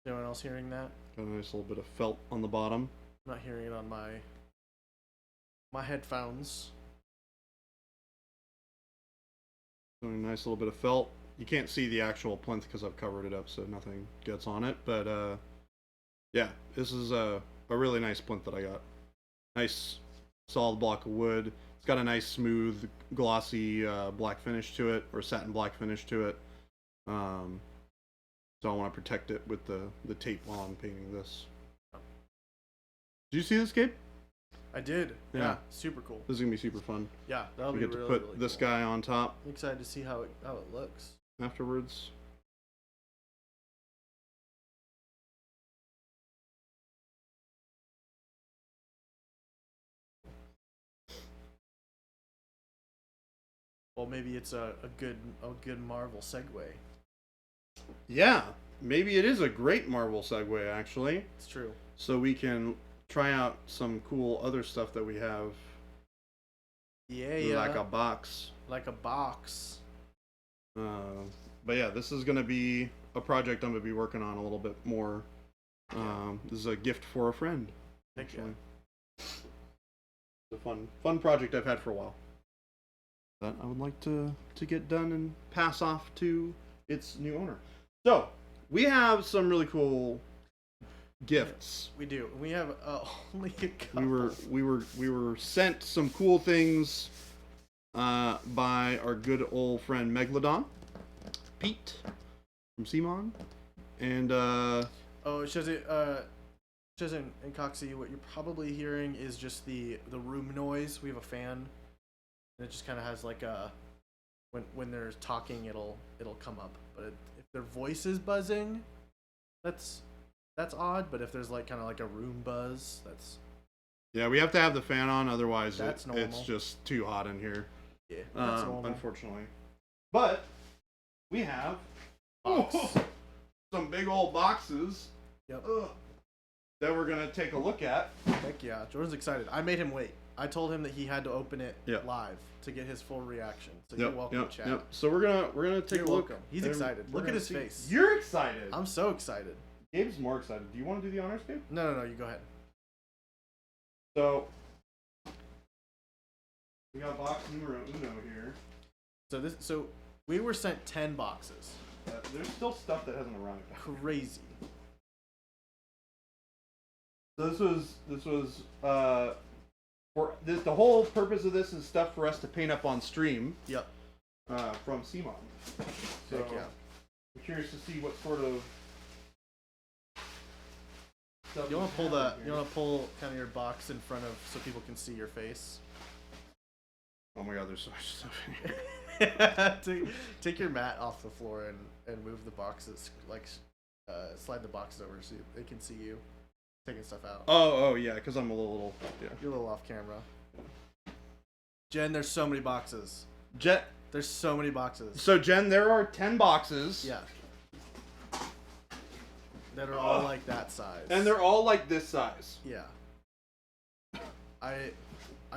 Is anyone else hearing that? Got a nice little bit of felt on the bottom. I'm not hearing it on my headphones. So a nice little bit of felt. You can't see the actual plinth because I've covered it up so nothing gets on it. But yeah, this is a really nice plinth that I got. Nice solid block of wood. It's got a nice smooth glossy black finish to it, or satin black finish to it. So I want to protect it with the tape while I'm painting this. Did you see this, Gabe? I did. Yeah. Yeah, super cool. This is gonna be super fun. Yeah, that'll We be get to really, put really this cool. guy on top I'm excited to see how it looks. afterwards. Well, maybe it's a good Marvel segue. Yeah, maybe it is a great Marvel segue, actually. It's true. So we can try out some cool other stuff that we have. Yeah. Like a box. Like a box. But yeah, this is going to be a project I'm going to be working on a little bit more. This is a gift for a friend. Heck Actually. It's a fun project I've had for a while. That I would like to get done and pass off to its new owner. So, we have some really cool gifts. We do. We have only a couple. We were sent some cool things by our good old friend Megalodon, Pete from Simon, and it says it says in Coxie, what you're probably hearing is just the room noise. We have a fan, and it just kind of has like a when they're talking, it'll come up. But if their voice is buzzing, that's odd. But if there's like kind of like a room buzz, that's yeah, we have to have the fan on, otherwise That's it's normal. just too hot in here. yeah, that's normal. Unfortunately. But we have Box. some big old boxes. Yep. That we're gonna take a look at. Heck yeah, Jordan's excited. I made him wait. I told him that he had to open it Yep. live to get his full reaction. So you're welcome, chat. Yep. So we're gonna take You're a look. welcome. He's and excited. we're Look at gonna his see- face. You're excited. I'm so excited. Gabe's more excited. Do you want to do the honors, Gabe? No, you go ahead. So we got box numero uno here. So we were sent 10 boxes. There's still stuff that hasn't arrived. Crazy. So this was for this. The whole purpose of this is stuff for us to paint up on stream. Yep. From Simon. So Heck yeah. I'm curious to see what sort of stuff You want to pull we have the in you here. want to pull kind of your box in front of so people can see your face. Oh my god, there's so much stuff in here. Take your mat off the floor and move the boxes, like slide the boxes over so they can see you taking stuff out. Oh yeah, because I'm a little yeah. You're a little off camera. Jen, there's so many boxes. There's so many boxes. So Jen, there are 10 boxes. Yeah. That are all like that size. And they're all like this size. Yeah. I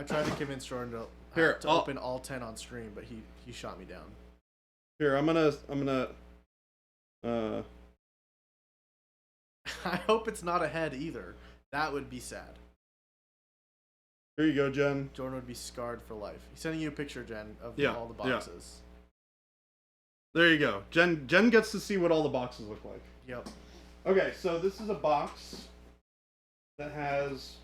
tried to convince Jordan to Here, I'll- open all 10 on stream, but he shot me down. Here, I'm gonna I hope it's not a head either. That would be sad. here you go, Jen. Jordan would be scarred for life. He's sending you a picture, Jen, of Yeah, all the yeah. boxes. There you go. Jen gets to see what all the boxes look like. Yep. Okay, so this is a box that has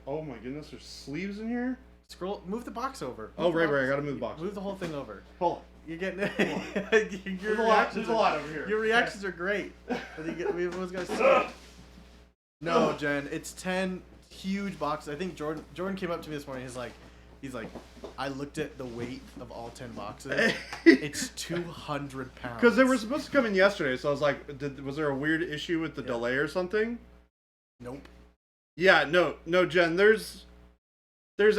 oh my goodness, there's sleeves in here? Move the box over. Oh, Move the right, box. I gotta move the box. Move the whole thing over. Hold on. You're getting There's a lot over here. Your reactions are great. We always gotta see it. No, Jen, it's 10 huge boxes. I think Jordan came up to me this morning. He's like, I looked at the weight of all 10 boxes. It's 200 pounds. Because they were supposed to come in yesterday, so I was like, was there a weird issue with the Yeah. delay or something? Nope. Yeah, no, Jen, there's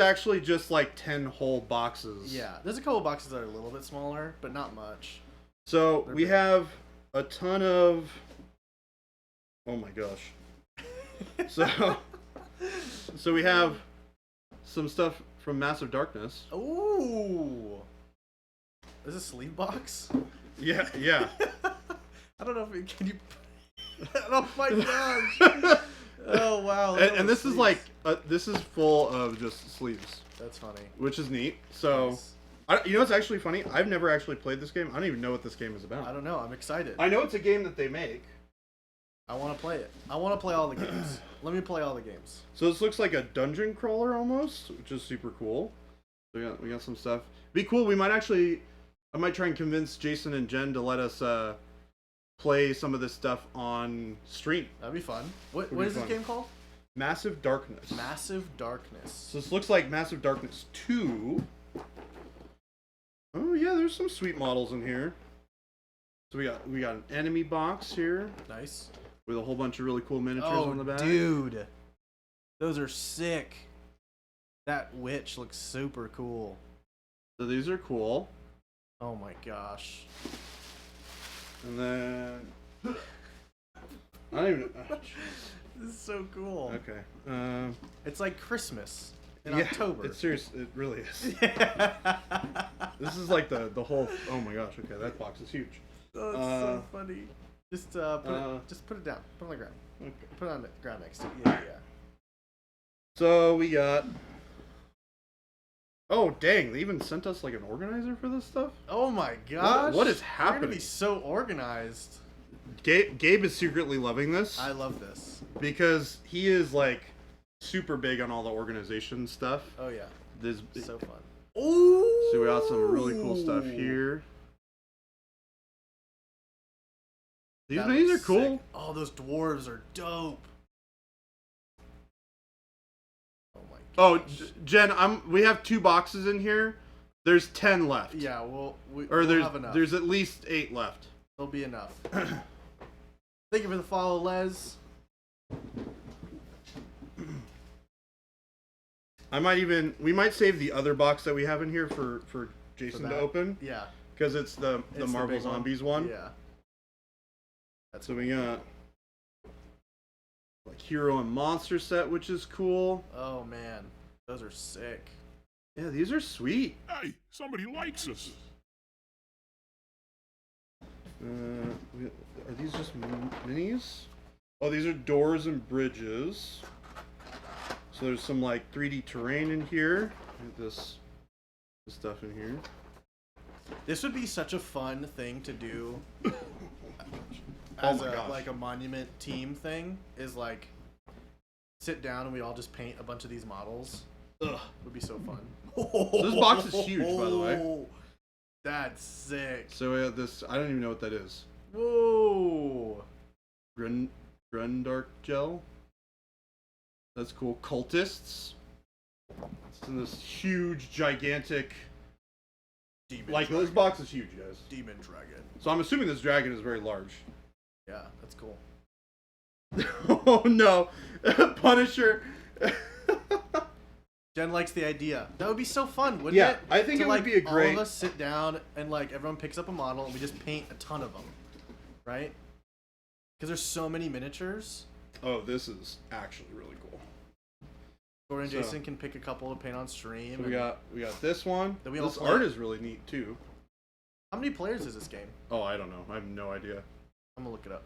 actually just like 10 whole boxes. Yeah, there's a couple boxes that are a little bit smaller, but not much. So They're we big. have a ton of. Oh my gosh. So we have some stuff from Massive Darkness. Ooh. Is this a sleeve box? Yeah. I don't know if can you. Oh my gosh. Oh wow. and this is like this is full of just sleeves, That's funny. which is neat. So. Nice. You know what's actually funny? I've never actually played this game. I don't even know what this game is about. I don't know. I'm excited. I know it's a game that they make. I want to play it. I want to play all the games. Let me play all the games. So this looks like a dungeon crawler almost, which is super cool. So we got some stuff. Be cool. I might try and convince Jason and Jen to let us play some of this stuff on stream. That'd be fun. What Would be is this fun. game called? Massive Darkness. Massive Darkness. So this looks like Massive Darkness 2. Oh yeah, there's some sweet models in here. So we got an enemy box here Nice. with a whole bunch of really cool miniatures Oh, on the back. dude. Those are sick. That witch looks super cool. So these are cool. Oh my gosh. And then I don't even. This is so cool. Okay. It's like Christmas in Yeah, October. it's serious. It really is. This is like the whole. Oh my gosh. Okay, that box is huge. Oh, it's so funny. Just put it down. Put it on the ground. Okay. Put it on the ground next to it. Yeah. So we got. Oh dang! They even sent us like an organizer for this stuff. Oh my gosh. What is We're happening? gonna be so organized. Gabe is secretly loving this I love this. because he is like super big on all the organization stuff. Oh yeah. This So fun. Ooh. So we got some really cool stuff here. These That minis are looks cool. sick. Oh, those dwarves are dope. Oh my Oh, gosh. Jen, we have 2 boxes in here. There's 10 left. Yeah, Or we'll have enough. there's at least 8 left. There'll be enough. Thank you for the follow, Les. We might save the other box that we have in here for Jason to that? open Yeah. because it's the It's the Marvel big one. Zombies one. Yeah. That's So we got like Hero and Monster set, which is cool. Oh man, those are sick. Yeah, these are sweet. Hey, somebody likes us. Are these just minis? Oh, these are doors and bridges. So there's some like 3D terrain in here. This stuff in here. This would be such a fun thing to do Oh as my gosh. like a monument team thing. Is like sit down and we all just paint a bunch of these models. Ugh. Would be so fun. This box is huge, by the way. That's sick. So we have this. I don't even know what that is. Whoa. Grundark gel. That's cool. Cultists. It's in this huge, gigantic. Demon Like dragon. this box is huge, guys. Demon dragon. So I'm assuming this dragon is very large. Yeah, that's cool. Oh no, Punisher. Jen likes the idea. That would be so fun, wouldn't Yeah, it? I think To, it would like, be a great- All of us sit down and like everyone picks up a model and we just paint a ton of them, right? Because there's so many miniatures. Oh, this is actually really cool. Corey and So- Jason can pick a couple to paint on stream. So and- we got this one. Then we all This play. art is really neat too. How many players is this game? Oh, I don't know. I have no idea. I'm gonna look it up.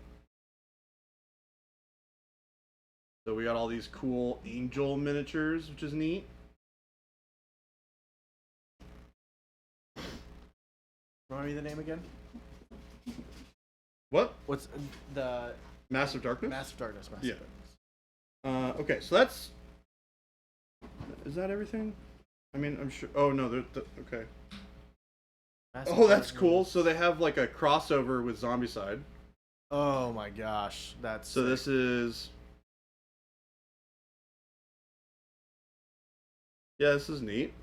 So we got all these cool angel miniatures, which is neat. Remind me the name again? What? What's the Massive Darkness? Massive Darkness? Massive Yeah. Darkness. Okay, so that's. Is that everything? I mean, I'm sure. Oh no, okay. Massive Oh, that's Darkness. cool. So they have like a crossover with Zombicide. Oh my gosh, that's So sick. this is. Yeah, this is neat.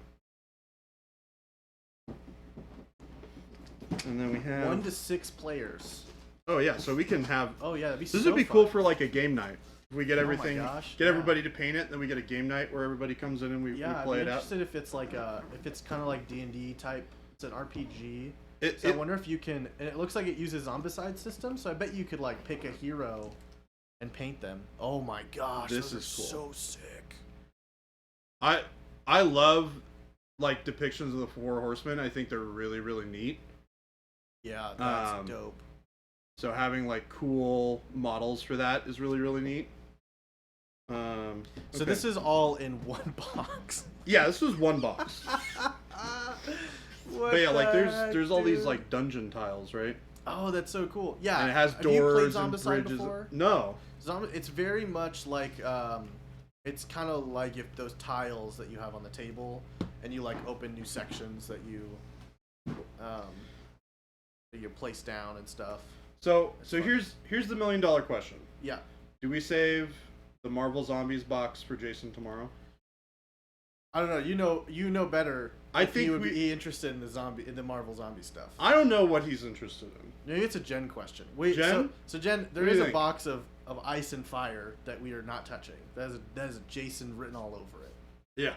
And then we have. 1 to 6 players. Oh yeah, so we can have. Oh yeah, that'd be This so would be fun. cool for like a game night. If we get Oh my everything, gosh, get yeah. everybody to paint it, then we get a game night where everybody comes in and we Yeah, play I'd be it out. interested if it's like if it's kind of like D&D type. It's an RPG. It, So I it, wonder if you can. And it looks like it uses Zombicide system. So I bet you could like pick a hero and paint them. Oh my gosh, This those is are cool. so sick. I love like depictions of the Four Horsemen. I think they're really really neat. Yeah, that's Um, dope. So having like cool models for that is really really neat. So okay. this is all in one box. Yeah, this was one box. What But yeah, like the heck, there's all these dude? like dungeon tiles, right? Oh, that's so cool. Yeah, And it has have you played doors and Zombicide bridges. before? No. It's very much like it's kind of like if those tiles that you have on the table, and you like open new sections that you place down and stuff. So here's the $1 million question. Yeah. Do we save the Marvel Zombies box for Jason tomorrow? I don't know. You know better. I if think he would be interested in the Marvel zombie stuff. I don't know what he's interested in. Maybe it's a Jen question. Wait, Jen? So Jen, there What do is you a think? box of ice and fire that we are not touching. That is a Jason written all over it. Yeah.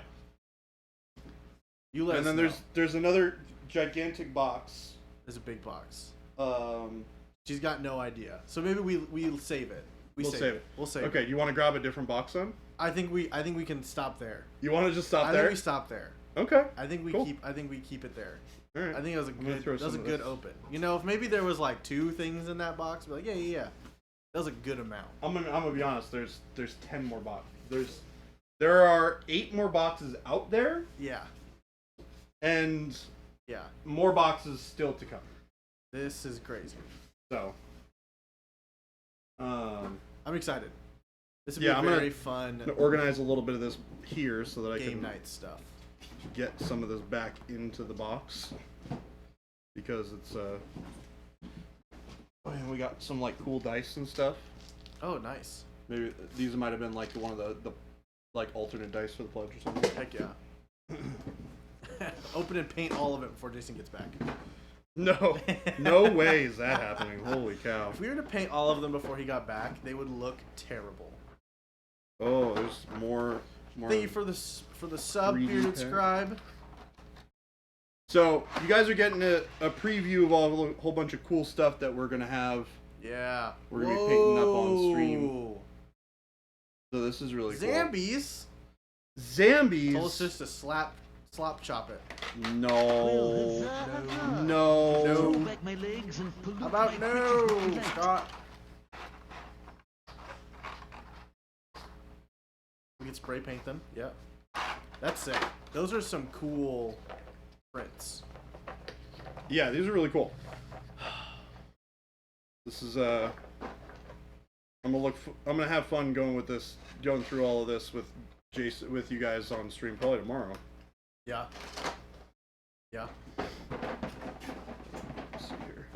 You let And us then know. there's another gigantic box. There's a big box. Um, She's got no idea. So maybe we'll save it. We'll save it. We'll save it. okay, you want to grab a different box then? I think we can stop there. You want to just stop I there? think we stop there. Okay. I think we Cool. keep it there. All right. I think it was a I'm gonna good throw that was a some of good this. open. You know, if maybe there was like 2 things in that box, be like, yeah. That was a good amount. I'm gonna be honest. There's 10 more boxes. There are 8 more boxes out there, Yeah. and Yeah. more boxes still to come. This is crazy. So, I'm excited. This will Yeah, be I'm a gonna- very fun I'm gonna organize a little bit of this here so that I game can night stuff. get some of this back into the box because it's oh yeah, we got some like cool dice and stuff. Oh, nice. Maybe these might have been like one of the like alternate dice for the pledge or something. Heck yeah. Open and paint all of it before Jason gets back. No way is that happening. Holy cow. If we were to paint all of them before he got back, they would look terrible. Oh, there's more. Thank you for the sub, 3D bearded pack. scribe. So you guys are getting a preview of a whole bunch of cool stuff that we're gonna have. Yeah. We're gonna be painting up on stream. Whoa. So this is really Zambies. cool. Zambies. Told us just to slop chop it. No. No. No. Back my legs and pollute How about my no, pretty plant. Scott? We can spray paint them. Yep. That's sick. Those are some cool prints. Yeah, these are really cool. This is I'm gonna have fun going through all of this with Jason, with you guys on stream probably tomorrow. Yeah. Yeah. Let's see here.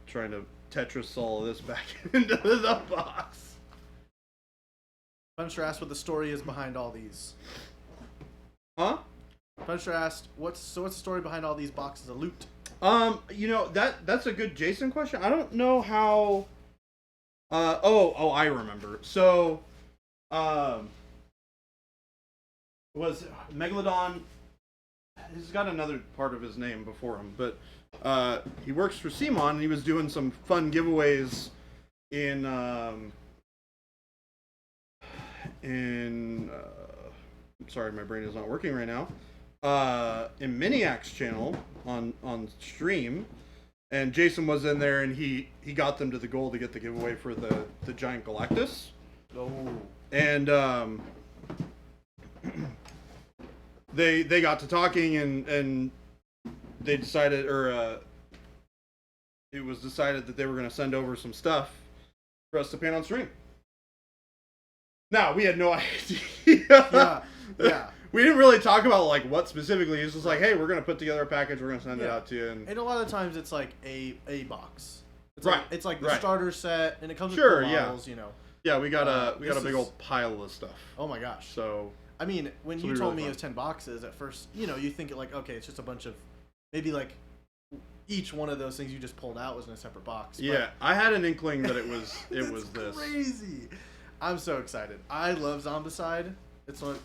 Trying to Tetris all of this back into the box. Punisher asked what the story is behind all these. Huh? Punisher asked, what's the story behind all these boxes of loot? You know, that's a good Jason question. I don't know how. I remember. So, was Megalodon? He's got another part of his name before him, but he works for Simon, and he was doing some fun giveaways in I'm sorry, my brain is not working right now. In Miniac's channel on stream, and Jason was in there, and he got them to the goal to get the giveaway for the giant Galactus. Oh. And they got to talking, and they decided, it was decided that they were going to send over some stuff for us to paint on stream. Now, we had no idea. Yeah. We didn't really talk about like what specifically. It's just like, hey, we're gonna put together a package. We're gonna send it Yeah. out to you. And And a lot of times it's like a box. It's Right, Like, it's like the right. starter set, and it comes Sure, with cool yeah. models, you know. yeah, we got a This big is- old pile of stuff. Oh my gosh. So I mean, when This will you be told really me fun. it was 10 boxes at first, you know, you think it like, okay, it's just a bunch of, maybe like each one of those things you just pulled out was in a separate box. But yeah, I had an inkling that it was it's this. crazy. I'm so excited. I love Zombicide. It's one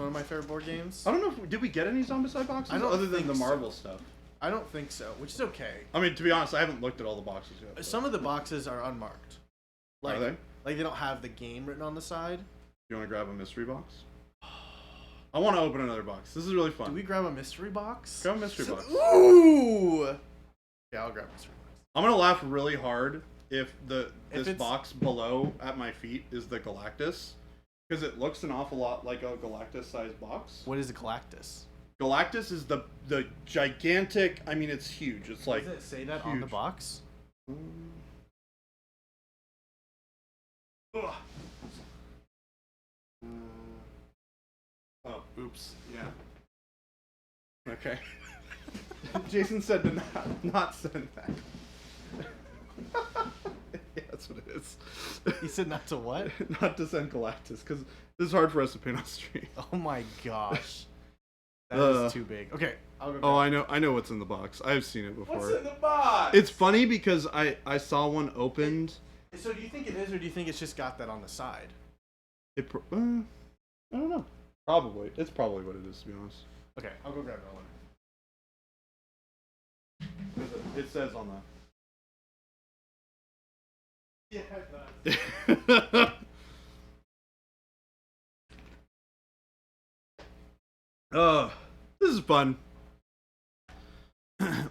of my favorite board games. I don't know. Did we get any Zombicide boxes I don't other than think the so. Marvel stuff? I don't think so, which is okay. I mean, to be honest, I haven't looked at all the boxes yet. but- Some of the boxes are unmarked. Like, Are they? Like they don't have the game written on the side. You want to grab a mystery box? I want to open another box. This is really fun. Do we grab a mystery box? Grab a mystery box. Ooh! Yeah, I'll grab a mystery box. I'm gonna laugh really hard if this it's- box below at my feet is the Galactus, because it looks an awful lot like a Galactus-sized box. What is a Galactus? Galactus is the gigantic. I mean, it's huge. It's like. Does it say that on the huge. box? Ugh. Oh, oops. Yeah. Okay. Jason said to not send that. Yeah, that's what it is. He said not to what? Not to send Galactus, because this is hard for us to paint on stream. Oh my gosh. That is too big. Okay, I'll go. Oh, I know what's in the box. I've seen it before. What's in the box? It's funny because I saw one opened. So do you think it is, or do you think it's just got that on the side? I don't know. Probably. It's probably what it is, to be honest. Okay, I'll go grab that one. It says on the... Yeah, it does. This is fun.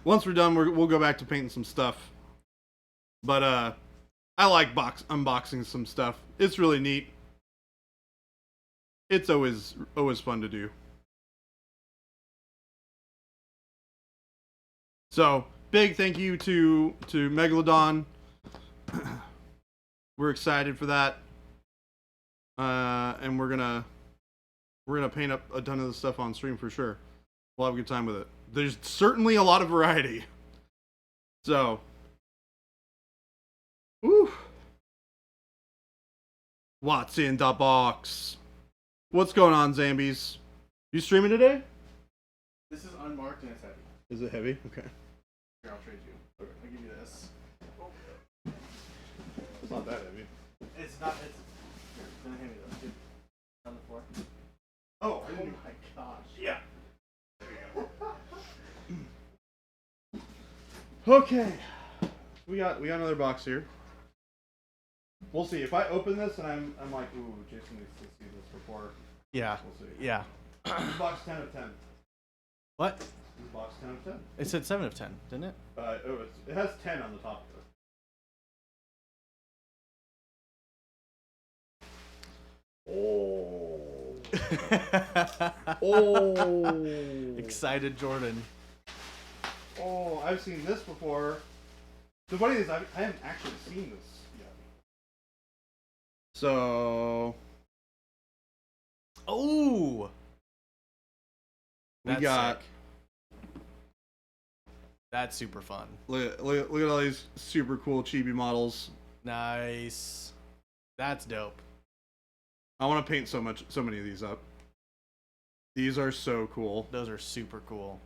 Once we're done, we'll go back to painting some stuff. But I like unboxing some stuff. It's really neat. It's always fun to do. So big thank you to Megalodon. We're excited for that, and we're gonna paint up a ton of the stuff on stream for sure. We'll have a good time with it. There's certainly a lot of variety. So, woo. What's in the box? What's going on, Zambies? You streaming today? This is unmarked and it's heavy. Is it heavy? Okay. Here, I'll trade you. Okay. I'll give you this. It's not that heavy. It's not. It's. Here, then hand me those. Dude. On the floor. Oh, Oh my gosh. yeah. Okay. We got another box here. We'll see. If I open this and I'm like, ooh, Jason needs to see this before. Yeah. We'll see. Yeah. This is box 10 of 10. What? This is box 10 of 10. It said 7 of 10, didn't it? It has 10 on the top of it. Oh. Oh. Excited Jordan. Oh, I've seen this before. The funny thing is, I haven't actually seen this yet. So. Oh. We got. Sick. That's super fun. Look at all these super cool chibi models. Nice. That's dope. I want to paint so many of these up. These are so cool. Those are super cool.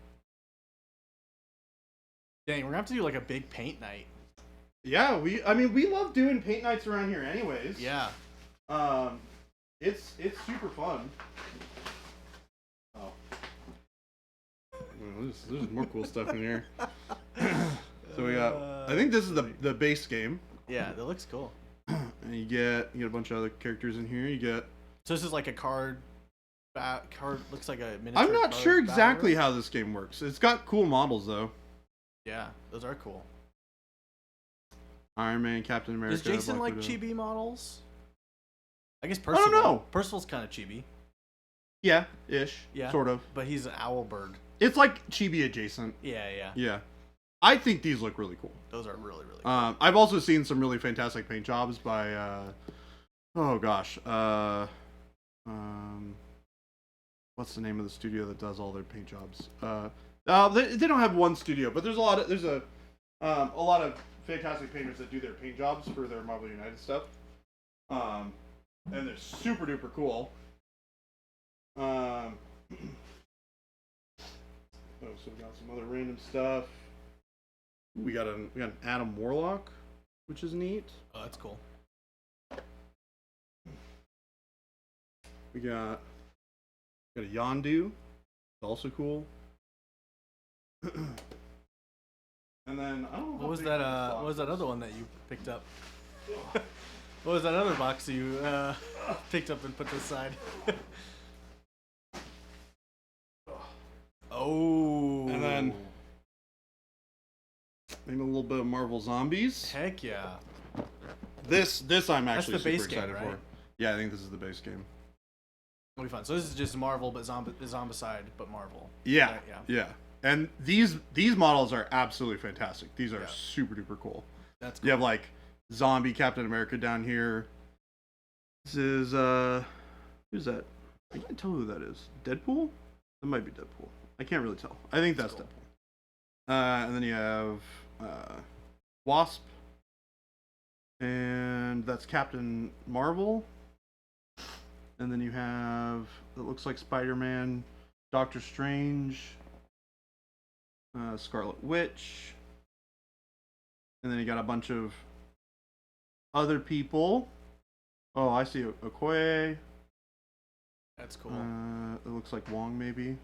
Dang, we're gonna have to do like a big paint night. Yeah, we love doing paint nights around here anyways. Yeah. It's super fun. Oh. There's more cool stuff in here. So we got, I think this is the base game. Yeah, that looks cool. And you get a bunch of other characters in here. You get. So this is like a card looks like a miniature. I'm not card sure exactly batter. how this game works. It's got cool models though. Yeah, those are cool. Iron Man, Captain America. Does Jason Black like Widow. chibi models? I guess I Percival. don't know. Percival's kind of chibi. Yeah, ish. Yeah. Sort of. But he's an owl bird. It's like chibi adjacent. Yeah, yeah. Yeah. I think these look really cool. Those are really, really cool. I've also seen some really fantastic paint jobs by oh gosh. What's the name of the studio that does all their paint jobs? They don't have one studio, but there's a lot of fantastic painters that do their paint jobs for their Marvel United stuff. And they're super duper cool. Oh, so we got some other random stuff. We got an Adam Warlock, which is neat. Oh, that's cool. We got a Yondu, also cool. And then I don't know. What was that? What was that other one that you picked up? What was that other box you picked up and put to the side? Oh. And then maybe a little bit of Marvel Zombies. Heck yeah. This I'm That's actually the base super game, excited right? for. Yeah, I think this is the base game. It'll be fun. So this is just Marvel, but Zombicide, but Marvel. Yeah, Right? yeah. And these models are absolutely fantastic. These are super duper cool. That's cool. You have like Zombie Captain America down here. This is who's that? I can't tell who that is. Deadpool? That might be Deadpool. I can't really tell. I think that's cool. Deadpool. And then you have Wasp. And that's Captain Marvel. And then you have, it looks like Spider-Man, Doctor Strange, Scarlet Witch. And then you got a bunch of other people. Oh, I see Okoye. That's cool. It looks like Wong, maybe.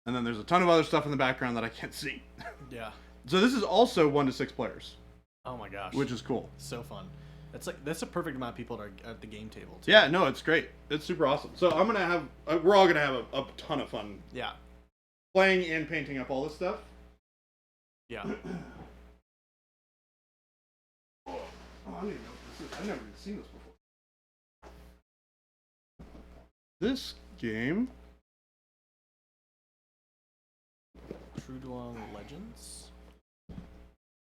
And then there's a ton of other stuff in the background that I can't see. Yeah. So this is also 1 to 6 players. Oh my gosh. Which is cool. So fun. That's a perfect amount of people at the game table too. Yeah, no, it's great. It's super awesome. So we're all gonna have a ton of fun. Yeah. Playing and painting up all this stuff. Yeah. Oh, I don't even know what this is. I've never even seen this before. This game. True Dwelling Legends.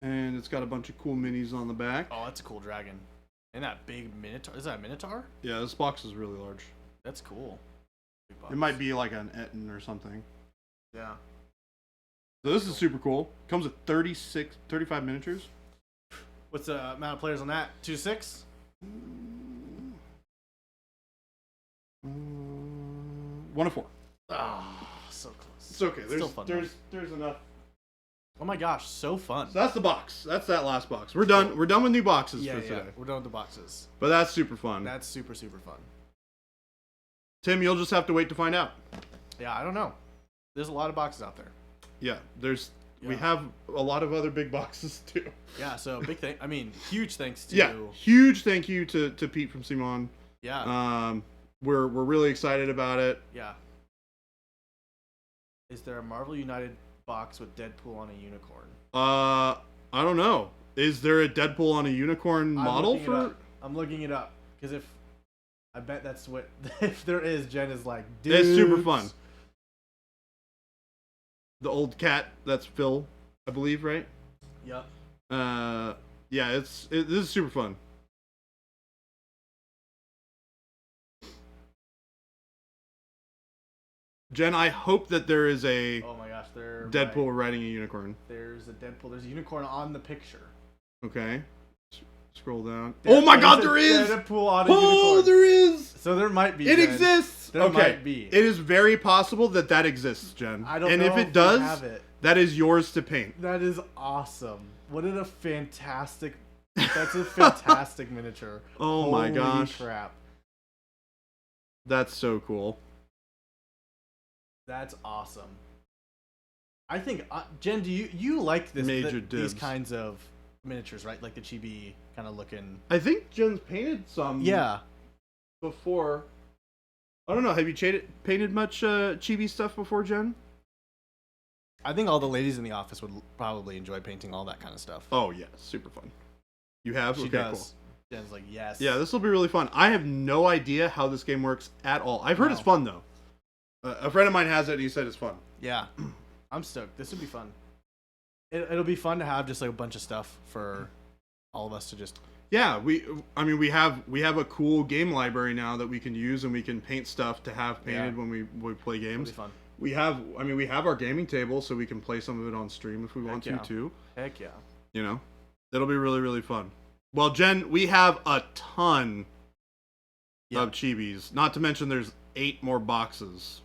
And it's got a bunch of cool minis on the back. Oh, that's a cool dragon. And that big Minotaur. Is that a Minotaur? Yeah, this box is really large. That's cool. It might be like an Etten or something. Yeah. So this is super cool. Comes with 35 miniatures. What's the amount of players on that? 2 to 6? 1 to 4. Ah, so close. It's okay. Still fun, There's enough. Oh my gosh, so fun. So that's the box. That's that last box. We're done. We're done with new boxes for today. We're done with the boxes. But that's super fun. That's super, super fun. Tim, you'll just have to wait to find out. Yeah, I don't know. There's a lot of boxes out there. Yeah, we Yeah. have a lot of other big boxes too. Yeah, so big thing. I mean, huge thanks to. Yeah, huge thank you to Pete from Simon. Yeah. We're really excited about it. Yeah. Is there a Marvel United box with Deadpool on a unicorn? I don't know. Is there a Deadpool on a unicorn model for? I'm looking it up because I bet that's what if there is, Jen is like, dude. It's super fun. The old cat, that's Phil, I believe, right? Yep. Yeah, this is super fun. Jen, I hope that there is a Oh my gosh, Deadpool riding a unicorn. There's a Deadpool. There's a unicorn on the picture. Okay. Scroll down. Oh my God, there is! Deadpool on a unicorn. Oh, there is! So there might be. It Jen. exists. There Okay. might be. It is very possible that exists, Jen. I don't and know if it we does, have it. that is yours to paint. That is awesome. What a fantastic. That's a fantastic miniature. Oh my Holy gosh. crap. That's so cool. That's awesome. I think Jen, do you like this Major these dibs. kinds of miniatures, right? Like the chibi kind of looking. I think Jen's painted some Yeah. before. I don't know. Have you painted much chibi stuff before, Jen? I think all the ladies in the office would probably enjoy painting all that kind of stuff. Oh yeah, super fun. You have? She Okay, does. cool. Jen's like, yes. Yeah, this will be really fun. I have no idea how this game works at all. I've heard No. it's fun though. A friend of mine has it and he said it's fun. Yeah. I'm stoked. This would be fun. It'll be fun to have just like a bunch of stuff for all of us to just. Yeah, we have a cool game library now that we can use and we can paint stuff to have painted when we play It'll games. be fun. We have our gaming table so we can play some of it on stream if we want yeah. to too. Heck yeah. You know, it'll be really, really fun. Well, Jen, we have a ton of chibis. Not to mention there's 8 more boxes.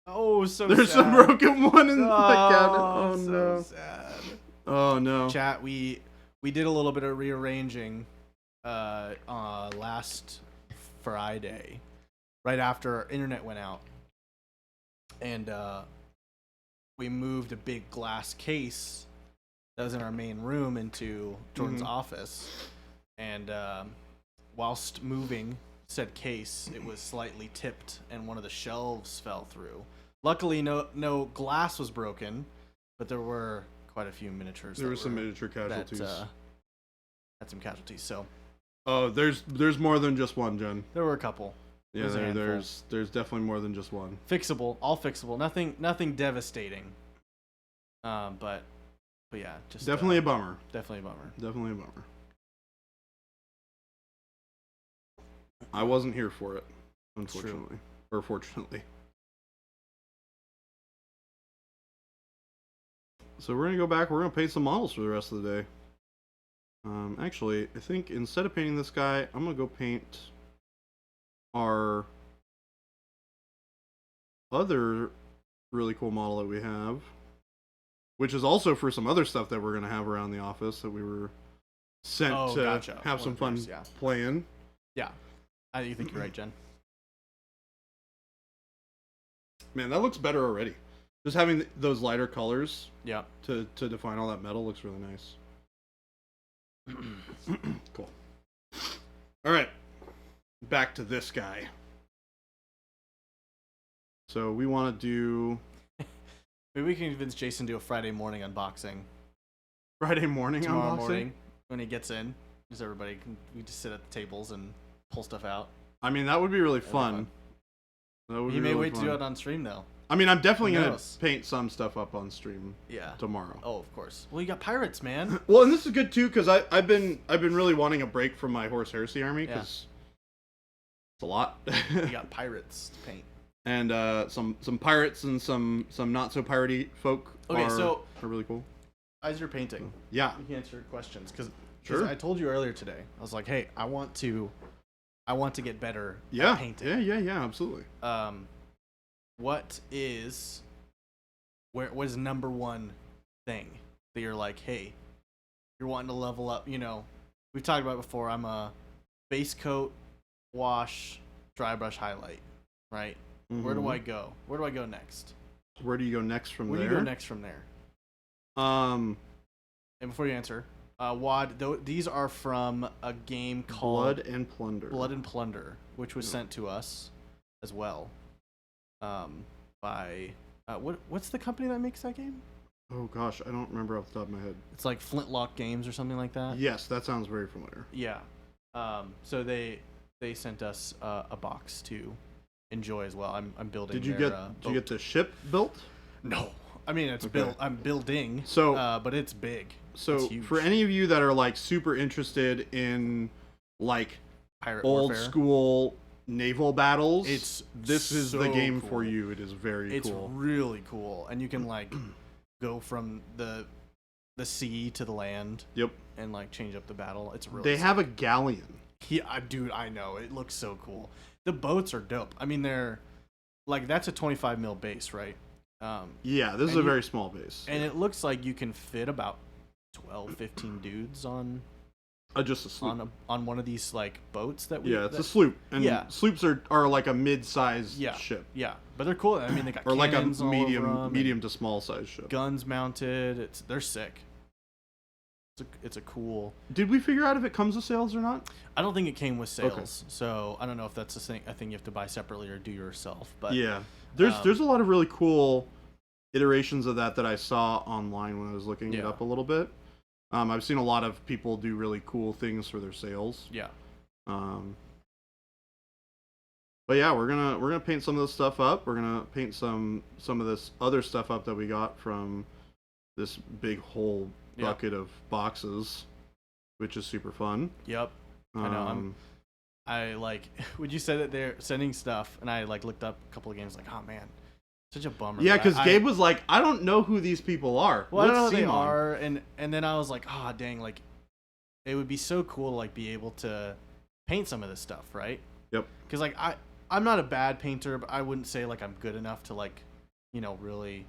Oh, so There's sad. a broken one in the cabinet. Oh, Oh so no. sad. Oh no. Chat, we did a little bit of rearranging last Friday, right after our internet went out, and we moved a big glass case that was in our main room into Jordan's office, and whilst moving said case, it was slightly tipped and one of the shelves fell through. Luckily, no glass was broken, but there were quite a few miniatures. There were some miniature casualties. Had some casualties. So oh, there's more than just one, Jen. there were a couple. Yeah, There's a handful. there's definitely more than just one. Fixable, all fixable. Nothing devastating. But yeah, just Definitely a bummer. definitely a bummer. Definitely a bummer. I wasn't here for it, unfortunately, or fortunately. So we're gonna go back. We're gonna paint some models for the rest of the day. Actually, I think instead of painting this guy, I'm gonna go paint our other really cool model that we have, which is also for some other stuff that we're gonna have around the office that we were sent to have some fun playing. Yeah, I think you're right, Jen. Man, that looks better already. Just having those lighter colors, yeah, to define all that metal looks really nice. Cool. All right, back to this guy. So we want to do maybe we can convince Jason to do a Friday morning unboxing. Friday morning tomorrow unboxing? Morning when he gets in, just everybody we just sit at the tables and pull stuff out. I mean, that would be really fun. That would He be may really wait fun. to do it on stream though. I mean, I'm definitely gonna paint some stuff up on stream. Yeah. Tomorrow. Oh, of course. Well, you got pirates, man. Well, and this is good too because I've been really wanting a break from my Horse Heresy army because it's a lot. You got pirates to paint. And some pirates and some not so piratey folk are really cool. As you're painting, yeah, you can answer questions because sure. I told you earlier today. I was like, hey, I want to get better at painting. Yeah, absolutely. What is number one thing that you're like, hey, you're wanting to level up? You know, we've talked about it before. I'm a base coat, wash, dry brush, highlight, right? Mm-hmm. Where do I go? Where do I go next? Where do you go next from there? Where do you go next from there? And before you answer, Wad, these are from a game called Blood and Plunder. Blood and Plunder, which was sent to us as well. By what's the company that makes that game? Oh gosh, I don't remember off the top of my head. It's like Flintlock Games or something like that. Yes, that sounds very familiar. Yeah. So they sent us a box to enjoy as well. I'm building. Did you get the ship built? No, I mean it's built. I'm building. So, but it's big. So it's huge. For any of you that are like super interested in like pirate old warfare. School naval battles, this is so the game cool. for you. It is very cool. It's really cool, and you can like go from the sea to the land. Yep. And like change up the battle. It's really. They have a galleon. Yeah, dude, I know. It looks so cool. The boats are dope. I mean, they're like that's a 25 mil base, right? Yeah, this is a very small base. And it looks like you can fit about 12, 15 dudes on. Just a sloop. On one of these like boats that we. Yeah, it's a sloop, and sloops are like a mid-sized ship. Yeah, but they're cool. I mean, they got or like a medium to small size ship. Guns mounted. They're sick. It's a cool. Did we figure out if it comes with sails or not? I don't think it came with sails, so I don't know if that's a thing you have to buy separately or do yourself. But yeah, there's a lot of really cool iterations of that I saw online when I was looking it up a little bit. I've seen a lot of people do really cool things for their sails. Yeah. But yeah, we're gonna paint some of this stuff up. We're gonna paint some of this other stuff up that we got from this big whole bucket of boxes, which is super fun. Yep. I know. I like when you said that they're sending stuff, and I like looked up a couple of games. Like, oh man, such a bummer. Yeah, because Gabe was like, I don't know who these people are. Well, I don't know who they are, and then I was like, oh dang, like it would be so cool to like be able to paint some of this stuff, right? Yep. Because like I'm not a bad painter, but I wouldn't say like I'm good enough to like, you know, really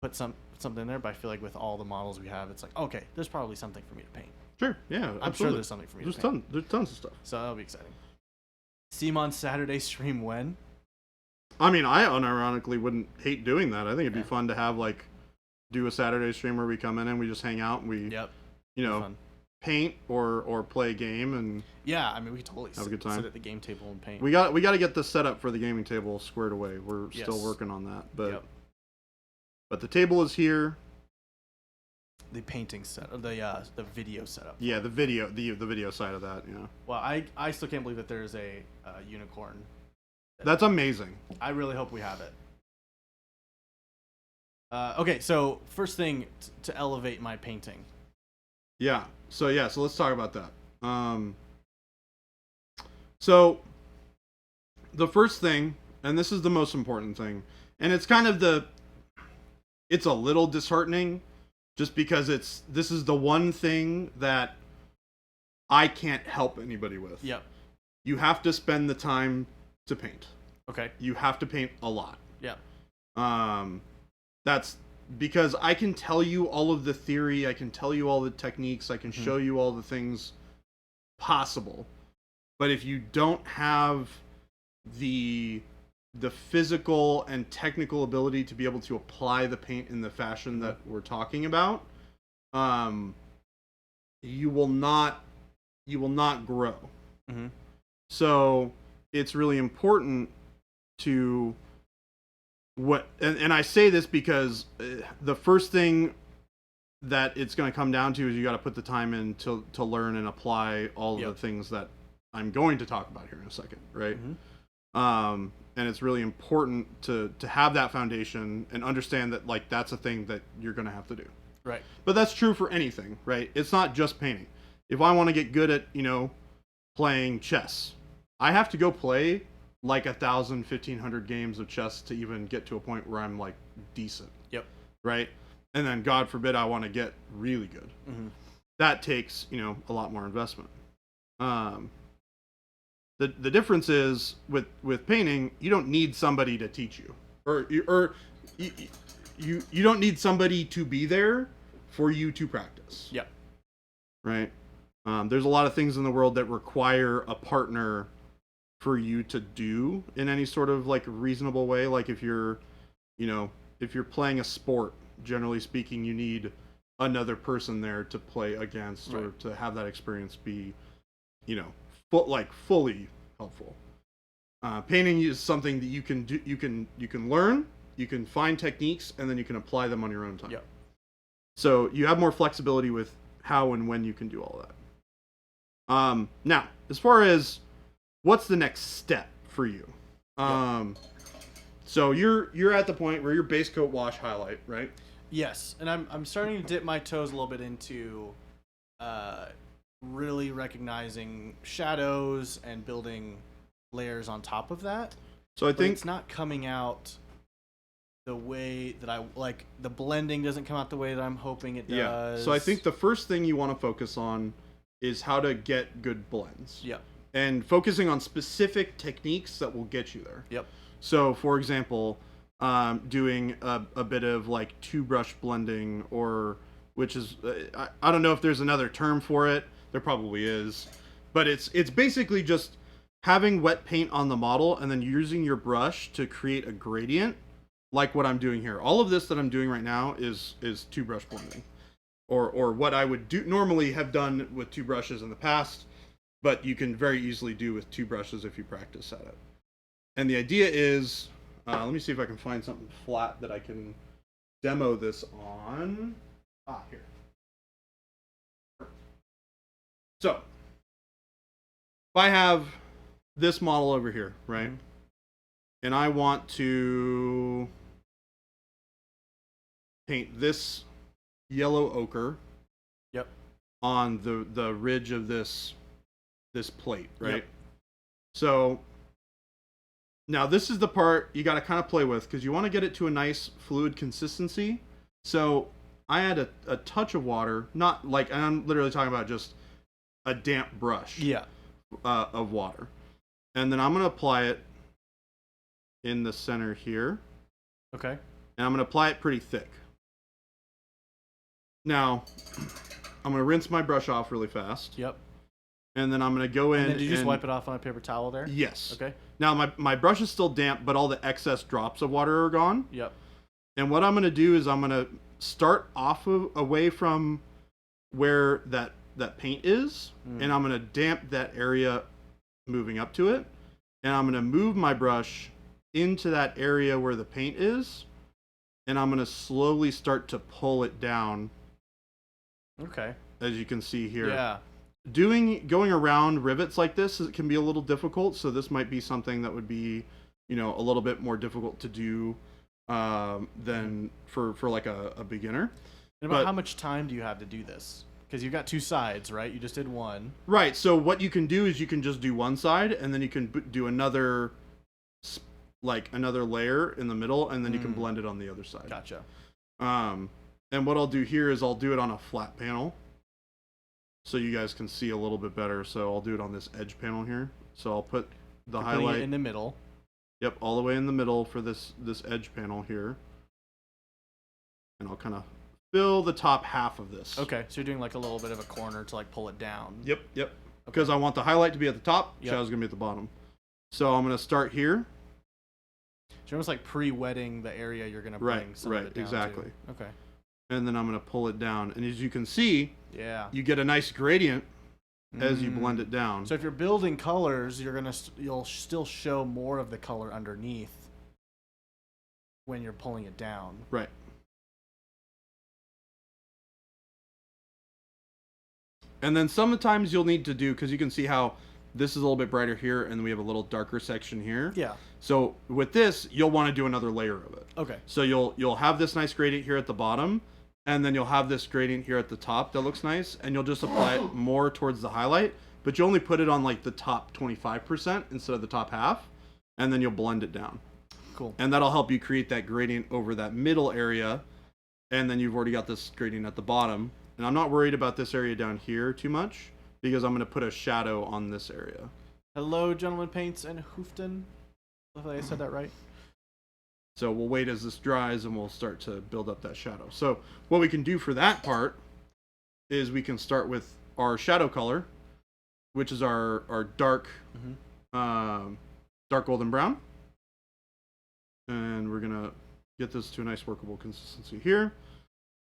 put something in there. But I feel like with all the models we have, it's like, okay, there's probably something for me to paint. Sure, yeah, I'm sure there's something for me to paint. There's tons of stuff. So that'll be exciting. See him on Saturday stream when? I mean, I unironically wouldn't hate doing that. I think it'd be fun to have like do a Saturday stream where we come in and we just hang out and we, you know, paint or play a game and I mean we could totally have a good time. Sit at the game table and paint. We got to get the setup for the gaming table squared away. We're still working on that, but the table is here. The painting set, the video setup. Yeah, the video side of that. Yeah. Well, I still can't believe that there's a unicorn. That's amazing. I really hope we have it. Okay, so first thing to elevate my painting. Yeah. So let's talk about that. So the first thing, and this is the most important thing, and it's kind of it's a little disheartening, just because this is the one thing that I can't help anybody with. Yep. You have to spend the time to paint. Okay. You have to paint a lot. Yep. That's because I can tell you all of the theory, I can tell you all the techniques, I can show you all the things possible. But if you don't have the physical and technical ability to be able to apply the paint in the fashion that we're talking about, you will not grow. Mm-hmm. So it's really important to and I say this because the first thing that it's going to come down to is you got to put the time in to learn and apply all of the things that I'm going to talk about here in a second, right? Mm-hmm. And it's really important to have that foundation and understand that like that's a thing that you're going to have to do. Right. But that's true for anything, right? It's not just painting. If I want to get good at, playing chess, I have to go play like 1,000, 1,500 games of chess to even get to a point where I'm like decent. Yep. Right? And then God forbid I want to get really good. Mm-hmm. That takes, a lot more investment. The difference is with painting, you don't need somebody to teach you, or you don't need somebody to be there for you to practice. Yep. Right? There's a lot of things in the world that require a partner for you to do in any sort of like reasonable way. Like if you're playing a sport, generally speaking, you need another person there to play against or to have that experience be, fully helpful. Painting is something that you can do. You can learn. You can find techniques, and then you can apply them on your own time. Yep. So you have more flexibility with how and when you can do all that. Now, as far as what's the next step for you? So you're at the point where your base coat, wash, highlight, right? Yes, and I'm starting to dip my toes a little bit into really recognizing shadows and building layers on top of that. So I think it's not coming out the way that I like. The blending doesn't come out the way that I'm hoping it does. Yeah. So I think the first thing you want to focus on is how to get good blends. Yeah. And focusing on specific techniques that will get you there. Yep. So, for example, doing a bit of like two brush blending, or which is I don't know if there's another term for it. There probably is, but it's basically just having wet paint on the model and then using your brush to create a gradient, like what I'm doing here. All of this that I'm doing right now is two brush blending, or what I would normally have done with two brushes in the past, but you can very easily do with two brushes if you practice at it. And the idea is, let me see if I can find something flat that I can demo this on. Here. So, if I have this model over here, right? Mm-hmm. And I want to paint this yellow ochre. Yep. On the ridge of this plate, right? Yep. So now this is the part you got to kind of play with because you want to get it to a nice fluid consistency. So I add a touch of water, not like, and I'm literally talking about just a damp brush. Yeah. Of water, and then I'm gonna apply it in the center here. Okay. And I'm gonna apply it pretty thick. Now, I'm gonna rinse my brush off really fast. Yep. And then I'm gonna go in. And then did you just wipe it off on a paper towel there? Yes. Okay. Now my brush is still damp, but all the excess drops of water are gone. Yep. And what I'm gonna do is I'm gonna start away from where that paint is, and I'm gonna damp that area moving up to it, and I'm gonna move my brush into that area where the paint is, and I'm gonna slowly start to pull it down. Okay. As you can see here. Yeah. Going around rivets like this can be a little difficult, so this might be something that would be, a little bit more difficult to do than for like a beginner. And how much time do you have to do this? Because you've got two sides, right? You just did one. Right. So what you can do is you can just do one side, and then you can do another layer in the middle, and then you can blend it on the other side. Gotcha. And what I'll do here is I'll do it on a flat panel so you guys can see a little bit better. So I'll do it on this edge panel here. So I'll put the highlight in the middle. Yep, all the way in the middle for this edge panel here. And I'll kind of fill the top half of this. Okay, so you're doing like a little bit of a corner to like pull it down. Yep. Because I want the highlight to be at the top, shadow's going to be at the bottom. So I'm going to start here. So you're almost like pre-wetting the area you're going to bring some of it down exactly. to. Okay. And then I'm going to pull it down. And as you can see, you get a nice gradient as you blend it down. So if you're building colors, you'll still show more of the color underneath when you're pulling it down. Right. And then sometimes you'll need to do, because you can see how this is a little bit brighter here, and we have a little darker section here. Yeah. So with this, you'll want to do another layer of it. Okay. So you'll have this nice gradient here at the bottom, and then you'll have this gradient here at the top that looks nice, and you'll just apply it more towards the highlight, but you only put it on like the top 25% instead of the top half, and then you'll blend it down. Cool. And that'll help you create that gradient over that middle area, and then you've already got this gradient at the bottom. And I'm not worried about this area down here too much, because I'm going to put a shadow on this area. Hello, Gentleman Paints and Hoofton. Hopefully I said that right. So we'll wait as this dries, and we'll start to build up that shadow. So what we can do for that part is we can start with our shadow color, which is our dark, dark golden brown. And we're going to get this to a nice workable consistency here.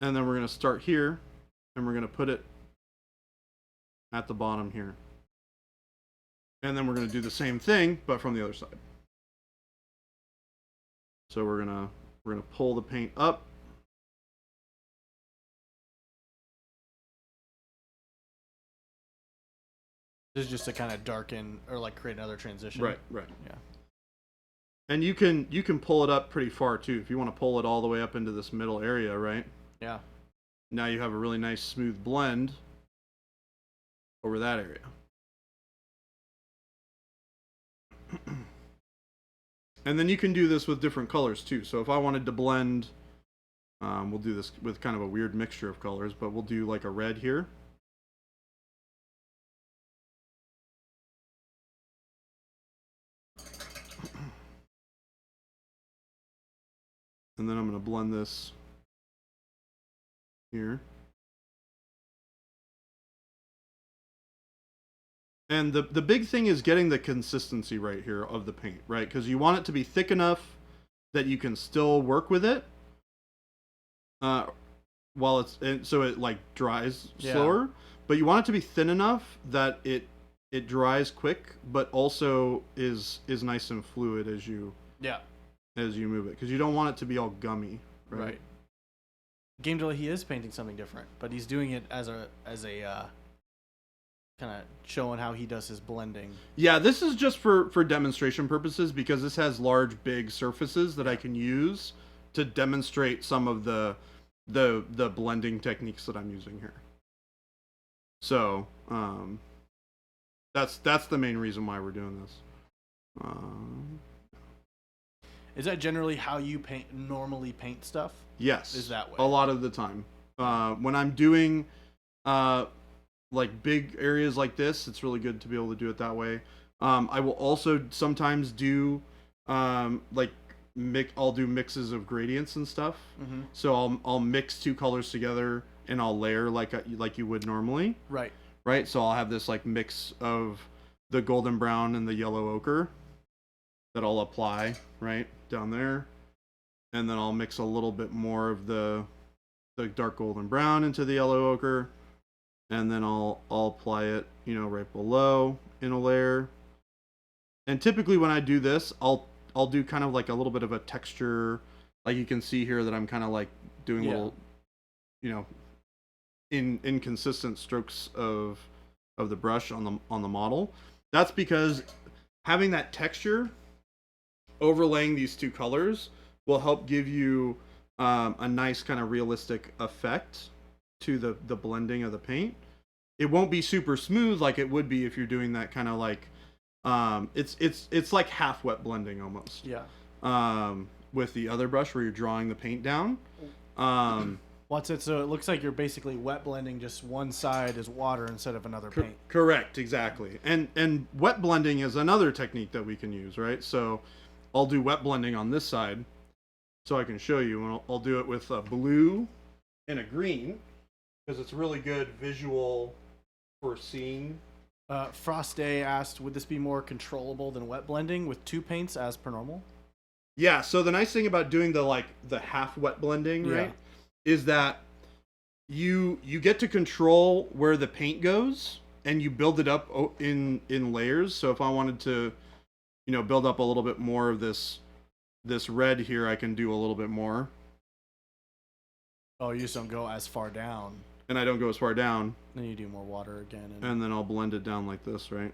And then we're going to start here, and we're going to put it at the bottom here. And then we're going to do the same thing, but from the other side. So we're gonna pull the paint up. This is just to kind of darken or like create another transition. Right. Yeah. And you can pull it up pretty far too. If you want to pull it all the way up into this middle area, right? Yeah. Now you have a really nice smooth blend over that area. And then you can do this with different colors too. So if I wanted to blend, we'll do this with kind of a weird mixture of colors, but we'll do like a red here. And then I'm going to blend this here. And the big thing is getting the consistency right here of the paint, right? Because you want it to be thick enough that you can still work with it while so it like dries slower. But you want it to be thin enough that it dries quick, but also is nice and fluid as you move it, because you don't want it to be all gummy, right? Game Delay, he is painting something different, but he's doing it as a kind of showing how he does his blending. Yeah, this is just for demonstration purposes, because this has large, big surfaces that I can use to demonstrate some of the blending techniques that I'm using here. So that's the main reason why we're doing this. Is that generally how you normally paint stuff? Yes, is that way? A lot of the time. When I'm doing like big areas like this, it's really good to be able to do it that way. I will also sometimes do I'll do mixes of gradients and stuff. Mm-hmm. So I'll mix two colors together and I'll layer like you would normally. Right. So I'll have this like mix of the golden brown and the yellow ochre that I'll apply right down there, and then I'll mix a little bit more of the dark golden brown into the yellow ochre, and then I'll apply it, right below in a layer. And typically when I do this, I'll do kind of like a little bit of a texture, like you can see here that I'm kind of like doing little, inconsistent strokes of the brush on the model. That's because having that texture overlaying these two colors will help give you a nice kind of realistic effect to the blending of the paint. It won't be super smooth like it would be if you're doing that kind of like it's like half wet blending almost. With the other brush where you're drawing the paint down. What's it? So it looks like you're basically wet blending. Just one side is water instead of another paint. Correct, exactly. And wet blending is another technique that we can use, right? So I'll do wet blending on this side, so I can show you. And I'll do it with a blue and a green, because it's really good visual for seeing. Frost Day asked, would this be more controllable than wet blending with 2 paints as per normal? Yeah, so the nice thing about doing the half wet blending, right, is that you get to control where the paint goes, and you build it up in layers. So if I wanted to, build up a little bit more of this red here, I can do a little bit more. Oh, you just don't go as far down. And I don't go as far down. Then you do more water again. And then I'll blend it down like this, right?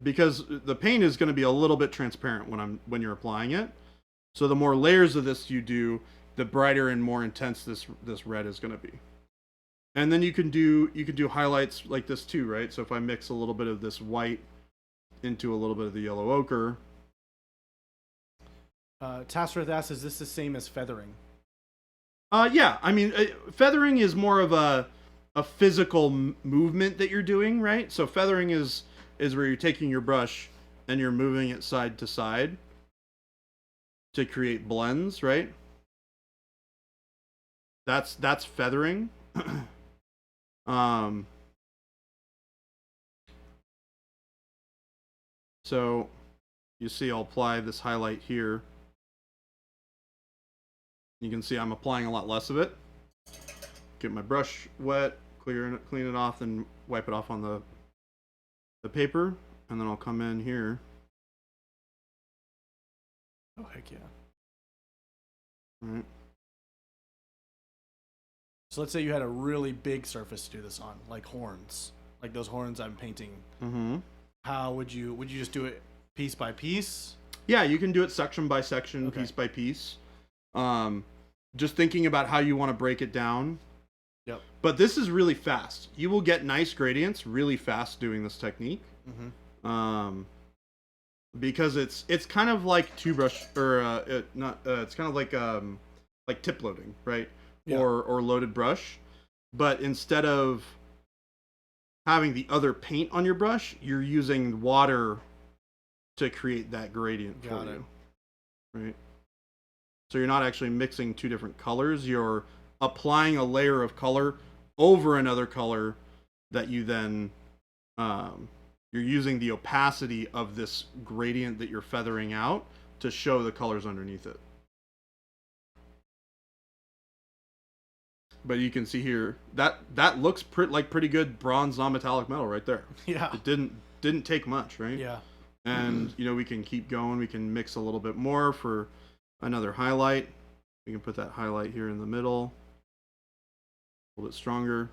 Because the paint is going to be a little bit transparent when you're applying it. So the more layers of this you do, the brighter and more intense this red is going to be. And then you can do highlights like this too, right? So if I mix a little bit of this white into a little bit of the yellow ochre. Tasserith asks, is this the same as feathering? Yeah, I mean, feathering is more of a physical movement that you're doing, right? So feathering is where you're taking your brush and you're moving it side to side to create blends, right? That's feathering. So you see I'll apply this highlight here. You can see I'm applying a lot less of it. Get my brush wet, clean it off, and wipe it off on the paper, and then I'll come in here. Oh, heck yeah. All right. So let's say you had a really big surface to do this on, like horns. Like those horns I'm painting. Mm-hmm. How would you just do it piece by piece? Yeah, you can do it section by section, okay. Piece by piece. Just thinking about how you want to break it down. Yep. But this is really fast. You will get nice gradients really fast doing this technique. Mm-hmm. Because it's kind of like it's kind of like tip loading, right? Yeah. Or loaded brush. But instead of having the other paint on your brush, you're using water to create that gradient for you. Right? So you're not actually mixing 2 different colors. You're applying a layer of color over another color that you then you're using the opacity of this gradient that you're feathering out to show the colors underneath it. But you can see here that looks pretty good bronze non-metallic metal right there. Yeah. It didn't take much, right? Yeah. And we can keep going. We can mix a little bit more for another highlight. We can put that highlight here in the middle, a little bit stronger,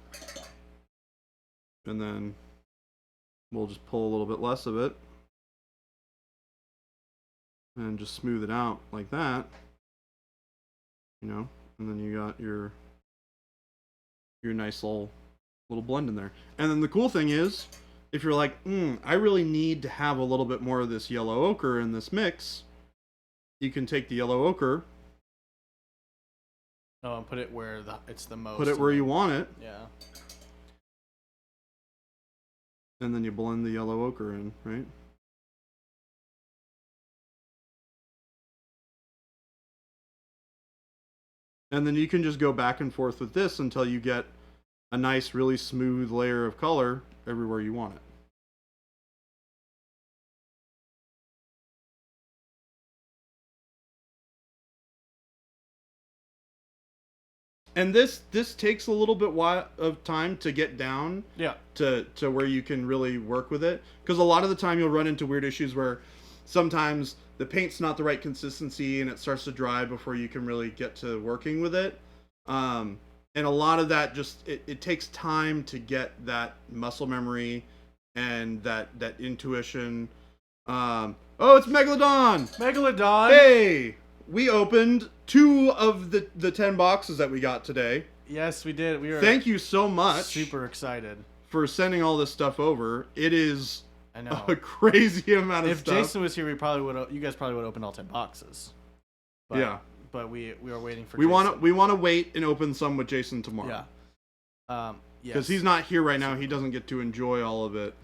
and then we'll just pull a little bit less of it and just smooth it out like that, and then you got your nice little blend in there. And then the cool thing is, if you're like, I really need to have a little bit more of this yellow ochre in this mix, you can take the yellow ochre. Oh, and put it where it's the most. Put it where you want it. Yeah. And then you blend the yellow ochre in, right? And then you can just go back and forth with this until you get a nice, really smooth layer of color everywhere you want it. And this takes a little bit of time to get down. Yeah. To where you can really work with it, because a lot of the time you'll run into weird issues where sometimes the paint's not the right consistency and it starts to dry before you can really get to working with it. And a lot of that just it takes time to get that muscle memory and that intuition. Oh, it's Megalodon! Megalodon! Hey! We opened 2 of the 10 boxes that we got today. Yes, we did. Thank you so much. Super excited For sending all this stuff over. It is I know. a crazy amount of stuff. If Jason was here, you guys probably would have opened all 10 boxes. But yeah. but we are waiting for. We want to wait and open some with Jason tomorrow. Yeah. Because he's not here right now, he doesn't get to enjoy all of it.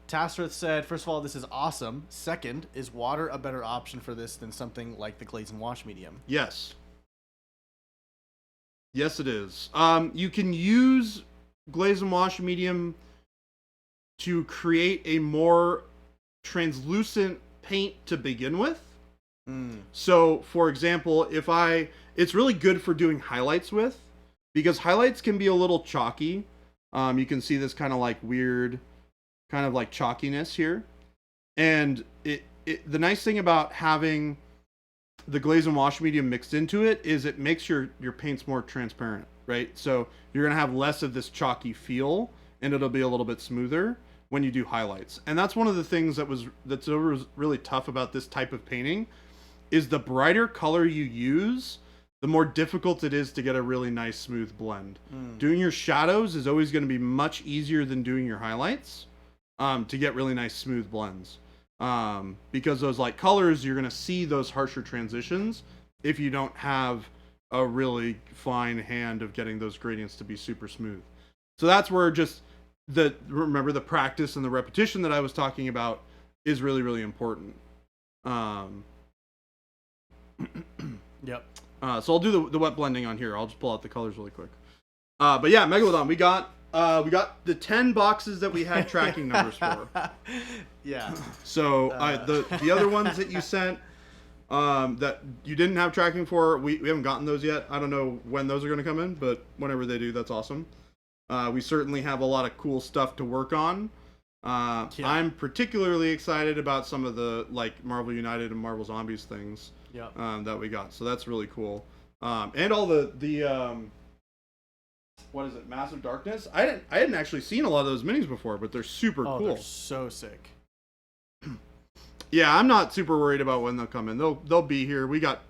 Tasrith said, first of all, this is awesome. Second, is water a better option for this than something like the glaze and wash medium? Yes. Yes, it is. You can use glaze and wash medium to create a more translucent paint to begin with. So, for example, it's really good for doing highlights with, because highlights can be a little chalky. You can see this kind of like weird, kind of like chalkiness here. And the nice thing about having the glaze and wash medium mixed into it is it makes your paints more transparent, right? So you're going to have less of this chalky feel, and it'll be a little bit smoother when you do highlights. And that's one of the things that's really tough about this type of painting, is the brighter color you use, the more difficult it is to get a really nice smooth blend. Doing your shadows is always going to be much easier than doing your highlights to get really nice smooth blends. Because those light colors, you're going to see those harsher transitions if you don't have a really fine hand of getting those gradients to be super smooth. So that's where just remember the practice and the repetition that I was talking about is really, really important. Yep. So I'll do the wet blending on here. I'll just pull out the colors really quick. But yeah, Megalodon, we got the 10 boxes that we had tracking numbers for. Yeah. So the other ones that you sent that you didn't have tracking for, we haven't gotten those yet. I don't know when those are going to come in, but whenever they do, that's awesome. We certainly have a lot of cool stuff to work on. I'm particularly excited about some of the like Marvel United and Marvel Zombies things that we got. So that's really cool. And all the what is it, Massive Darkness? I hadn't actually seen a lot of those minis before, but they're super cool. They're so sick. Yeah, I'm not super worried about when they'll come in. They'll be here. We got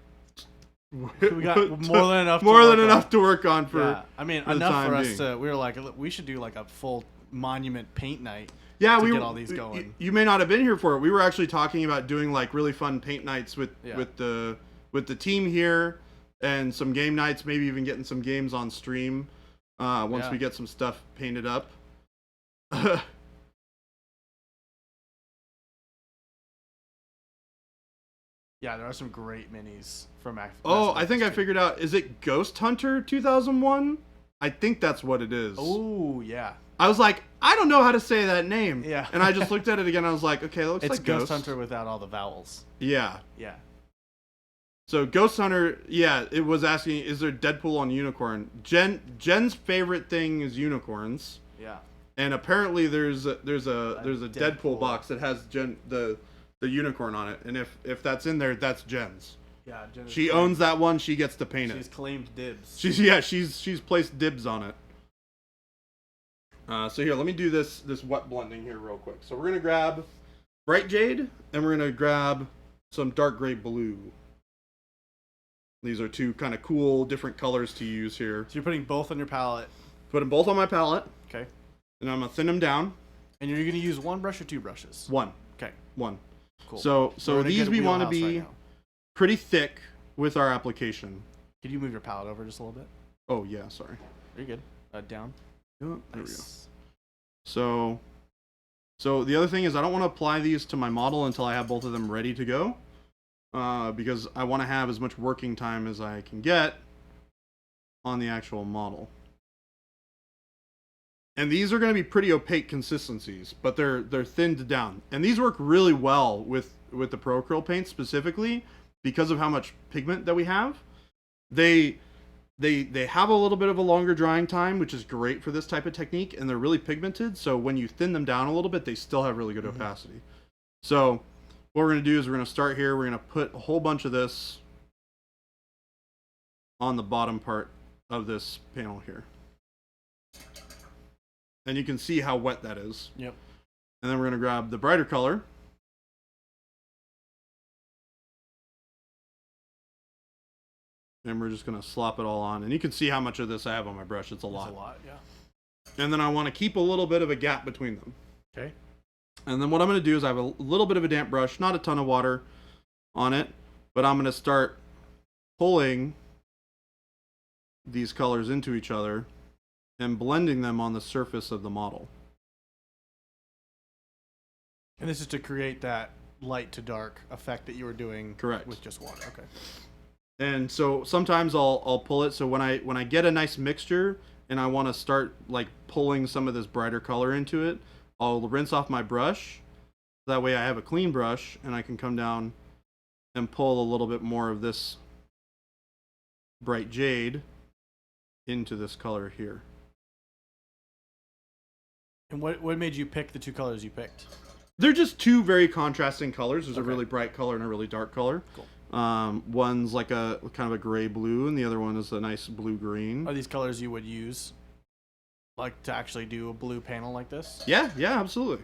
more than enough. To work on for. Yeah. I mean, enough for us to. We were like, we should do like a full monument paint night. Yeah, to get all these going. You may not have been here for it. We were actually talking about doing like really fun paint nights with the team here, and some game nights. Maybe even getting some games on stream once we get some stuff painted up. Yeah, there are some great minis from I think I figured out. Is it Ghost Hunter 2001? I think that's what it is. Oh, yeah. I was like, I don't know how to say that name. Yeah. And I just looked at it again. And I was like, okay, it looks like Ghost. It's Ghost Hunter without all the vowels. Yeah. Yeah. So Ghost Hunter, yeah, it was asking, is there Deadpool on Unicorn? Jen's favorite thing is unicorns. Yeah. And apparently there's a Deadpool box that has the unicorn on it, and if that's in there, that's Jen's. Yeah, she owns that one. She gets to paint it. She's claimed dibs. She's placed dibs on it. So here, let me do this wet blending here real quick. So we're gonna grab bright jade, and we're gonna grab some dark gray blue. These are two kind of cool different colors to use here. So you're putting both on your palette. Put them both on my palette. Okay. And I'm gonna thin them down. And you're gonna use one brush or two brushes? One. Okay. One. Cool. So these we want to be pretty thick with our application. Could you move your palette over just a little bit? Oh yeah, sorry. Are you good? Down. Oh, there we go. So the other thing is I don't want to apply these to my model until I have both of them ready to go, because I want to have as much working time as I can get on the actual model. And these are going to be pretty opaque consistencies, but they're thinned down. And these work really well with the Pro Acryl paint specifically because of how much pigment that we have. They have a little bit of a longer drying time, which is great for this type of technique, and they're really pigmented. So when you thin them down a little bit, they still have really good opacity. So what we're going to do is we're going to start here. We're going to put a whole bunch of this on the bottom part of this panel here. And you can see how wet that is. Yep. And then we're going to grab the brighter color. And we're just going to slop it all on. And you can see how much of this I have on my brush. It's a lot. It's a lot, yeah. And then I want to keep a little bit of a gap between them. Okay. And then what I'm going to do is I have a little bit of a damp brush, not a ton of water on it, but I'm going to start pulling these colors into each other and blending them on the surface of the model. And this is to create that light to dark effect that you were doing. Correct. With just water. Okay. And so sometimes I'll pull it. So when I get a nice mixture and I want to start like pulling some of this brighter color into it, I'll rinse off my brush. That way I have a clean brush and I can come down and pull a little bit more of this bright jade into this color here. And what made you pick the two colors you picked? They're just two very contrasting colors. There's a Okay. really bright color and a really dark color. Cool. One's like a kind of a gray blue, and the other one is a nice blue green. Are these colors you would use, like, to actually do a blue panel like this? Yeah, absolutely.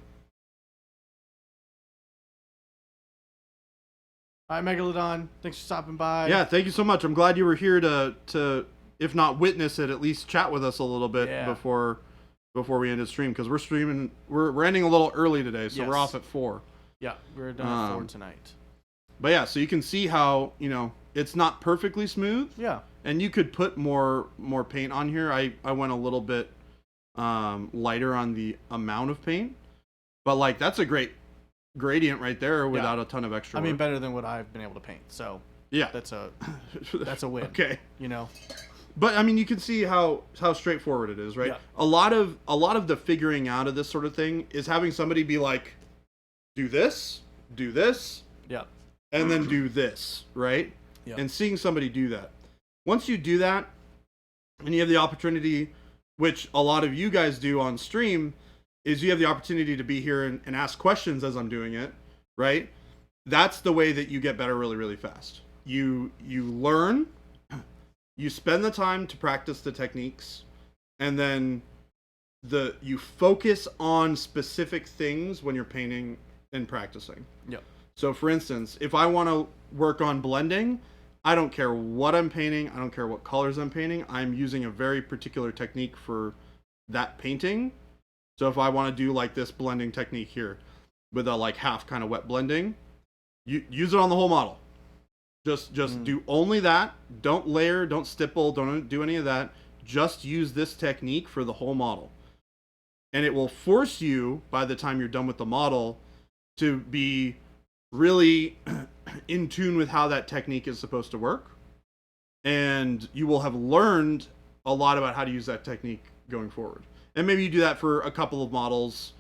All right, Megalodon, thanks for stopping by. Yeah, thank you so much. I'm glad you were here to if not witness it, at least chat with us a little bit before we ended stream, because we're ending a little early today, so we're off at 4. Yeah, we're done at 4 tonight. But yeah, so you can see how, it's not perfectly smooth. Yeah. And you could put more paint on here. I went a little bit lighter on the amount of paint. But like that's a great gradient right there without a ton of extra work. I mean, better than what I've been able to paint. So yeah, that's a win. Okay. But I mean, you can see how straightforward it is, right? Yeah. A lot of the figuring out of this sort of thing is having somebody be like, do this, yeah, and then do this, right? Yeah. And seeing somebody do that. Once you do that, and you have the opportunity, which a lot of you guys do on stream, is you have the opportunity to be here and ask questions as I'm doing it, right? That's the way that you get better really, really fast. You learn, you spend the time to practice the techniques, and then you focus on specific things when you're painting and practicing. Yeah. So for instance, if I want to work on blending, I don't care what I'm painting, I don't care what colors I'm painting, I'm using a very particular technique for that painting. So if I want to do like this blending technique here with a like half kind of wet blending, you use it on the whole model. Just do only that. Don't layer, don't stipple, don't do any of that. Just use this technique for the whole model. And it will force you, by the time you're done with the model, to be really in tune with how that technique is supposed to work. And you will have learned a lot about how to use that technique going forward. And maybe you do that for a couple of models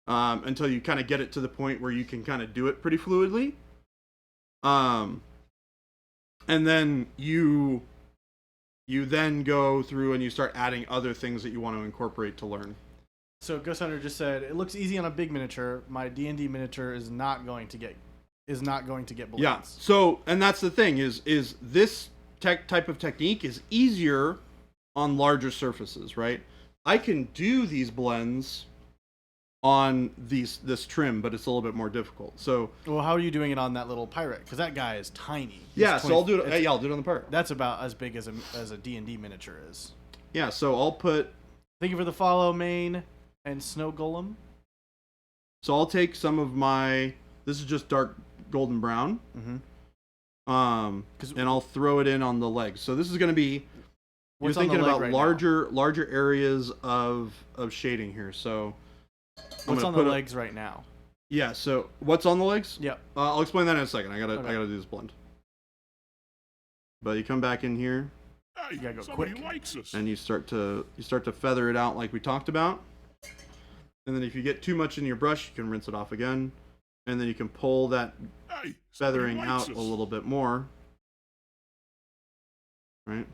until you kind of get it to the point where you can kind of do it pretty fluidly. And then you then go through and you start adding other things that you want to incorporate to learn. So Ghost Hunter just said, it looks easy on a big miniature. My D&D miniature is not going to get blends. Yeah. So, and that's the thing is this type of technique is easier on larger surfaces, right? I can do these blends on this trim, but it's a little bit more difficult. So, well, how are you doing it on that little pirate? Because that guy is tiny. Yeah, so I'll do it. Yeah, I'll do it on the pirate. That's about as big as a D&D miniature is. Yeah, so I'll put. Thank you for the follow, Maine and Snow Golem. So I'll take some of my. This is just dark golden brown. Mm-hmm. And I'll throw it in on the legs. So this is going to be. You're thinking about right larger areas of shading here. So. What's on the legs right now? Yeah. So what's on the legs? Yeah. I'll explain that in a second. I gotta do this blend. But you come back in here. Hey, you gotta go somebody quick. likes us. And you start to feather it out like we talked about. And then if you get too much in your brush, you can rinse it off again. And then you can pull that feathering out a little bit more. Right?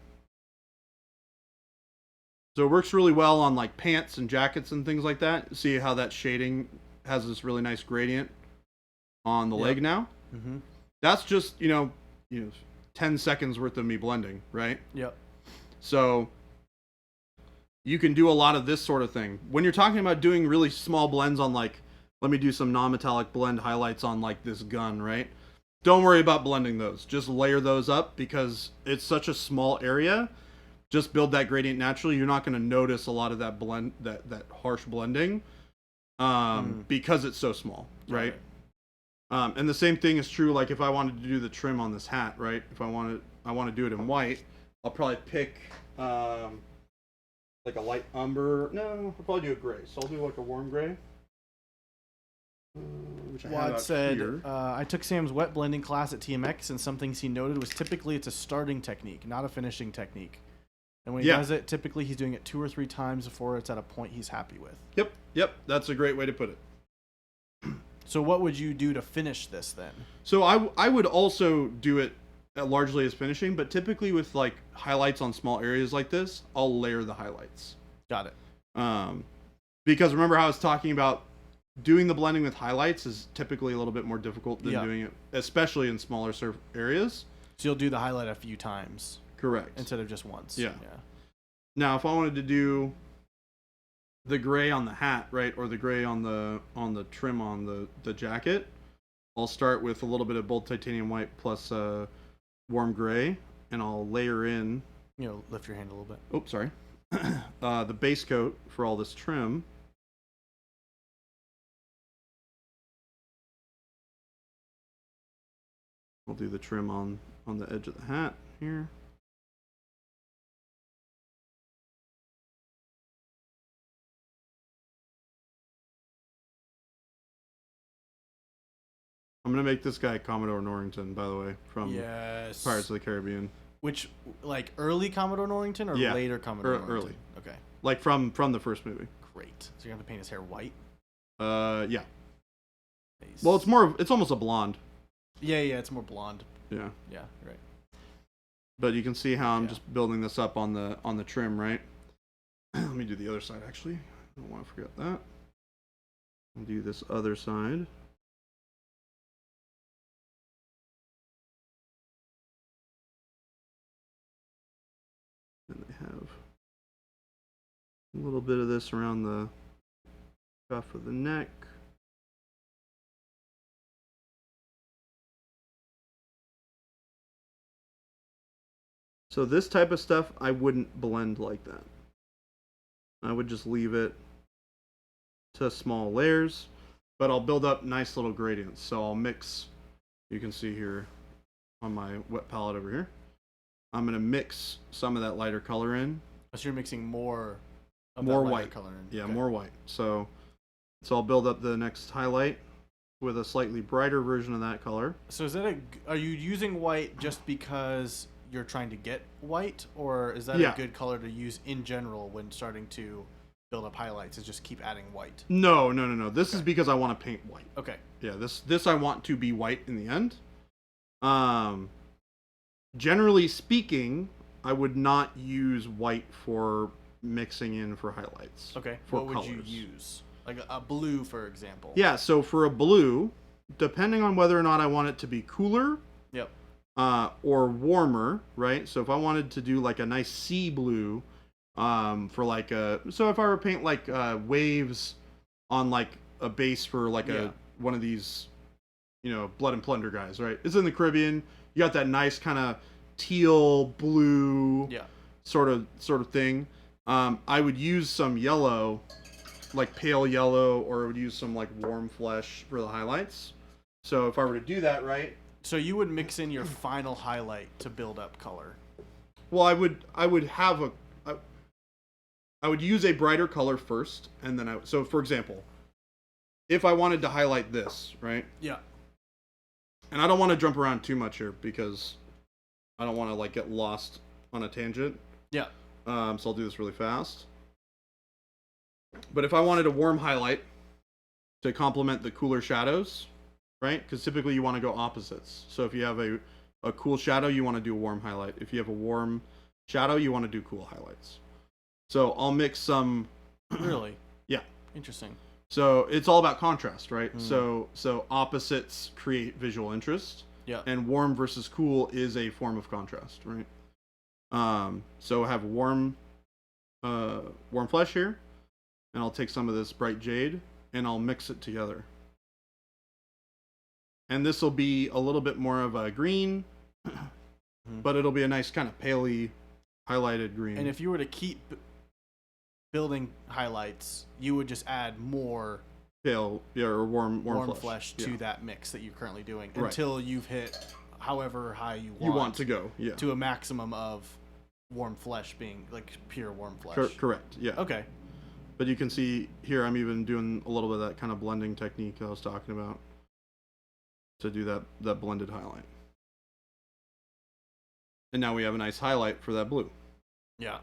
So it works really well on like pants and jackets and things like that. See how that shading has this really nice gradient on the leg now? Mm-hmm. That's just, 10 seconds worth of me blending, right? Yep. So you can do a lot of this sort of thing. When you're talking about doing really small blends on like, let me do some non-metallic blend highlights on like this gun, right? Don't worry about blending those. Just layer those up because it's such a small area. Just build that gradient naturally. You're not going to notice a lot of that blend, that harsh blending, because it's so small, right? And the same thing is true. Like if I wanted to do the trim on this hat, right? If I want to do it in white, I'll probably pick like a light umber. No, I'll probably do a gray. So I'll do like a warm gray. Which I have Wad out said, here. I took Sam's wet blending class at TMX, and some things he noted was typically it's a starting technique, not a finishing technique. And when he does it, typically he's doing it 2 or 3 times before it's at a point he's happy with. Yep. That's a great way to put it. So what would you do to finish this then? So I would also do it largely as finishing, but typically with like highlights on small areas like this, I'll layer the highlights. Got it. Because remember how I was talking about doing the blending with highlights is typically a little bit more difficult than doing it, especially in smaller areas. So you'll do the highlight a few times. Correct. Instead of just once. Yeah. Now, if I wanted to do the gray on the hat, right, or the gray on the trim on the jacket, I'll start with a little bit of bold titanium white plus warm gray, and I'll layer in. Lift your hand a little bit. Oh, sorry. The base coat for all this trim. I'll do the trim on the edge of the hat here. I'm going to make this guy Commodore Norrington, by the way, from Pirates of the Caribbean. Which, like, early Commodore Norrington or later Commodore Norrington? Early. Okay. Like, from the first movie. Great. So you're going to have to paint his hair white? Yeah. Nice. Well, it's almost a blonde. Yeah, it's more blonde. Yeah. Yeah, right. But you can see how I'm just building this up on the trim, right? Let me do the other side, actually. I don't want to forget that. I'll do this other side. And they have a little bit of this around the cuff of the neck. So this type of stuff, I wouldn't blend like that. I would just leave it to small layers, but I'll build up nice little gradients. So I'll mix, you can see here on my wet palette over here, I'm going to mix some of that lighter color in. So you're mixing more white color in. Yeah, Okay. more white. So I'll build up the next highlight with a slightly brighter version of that color. So are you using white just because you're trying to get white, or is that a good color to use in general when starting to build up highlights? Is just keep adding white? No. This is because I want to paint white. Okay. Yeah, this I want to be white in the end. Generally speaking, I would not use white for mixing in for highlights. Okay. For what colors. would you use? Like a blue, for example. Yeah, so for a blue, depending on whether or not I want it to be cooler, or warmer, right? So if I wanted to do like a nice sea blue, for like so if I were to paint like waves on like a base for like one of these, Blood and Plunder guys, right? It's in the Caribbean. You got that nice kind of teal blue, sort of thing. I would use some yellow, like pale yellow, or I would use some like warm flesh for the highlights. So if I were to do that, right? So you would mix in your final highlight to build up color. Well, I would use a brighter color first, and then so for example, if I wanted to highlight this, right? Yeah. And I don't want to jump around too much here because I don't want to like get lost on a tangent. Yeah. So I'll do this really fast. But if I wanted a warm highlight to complement the cooler shadows, right? Because typically you want to go opposites. So if you have a cool shadow, you want to do a warm highlight. If you have a warm shadow, you want to do cool highlights. So I'll mix some. Really? Yeah. Interesting. So it's all about contrast, right? So opposites create visual interest. Yeah. And warm versus cool is a form of contrast, right? So I have warm flesh here, and I'll take some of this bright jade and I'll mix it together. And this will be a little bit more of a green, but it'll be a nice kind of paley highlighted green. And if you were to keep building highlights, you would just add more pale, yeah, or warm flesh yeah. to that mix that you're currently doing Right. until you've hit however high you want to go, yeah, to a maximum of warm flesh being like pure warm flesh. Correct, yeah. Okay. But you can see here I'm even doing a little bit of that kind of blending technique I was talking about to do that blended highlight. And now we have a nice highlight for that blue. Yeah.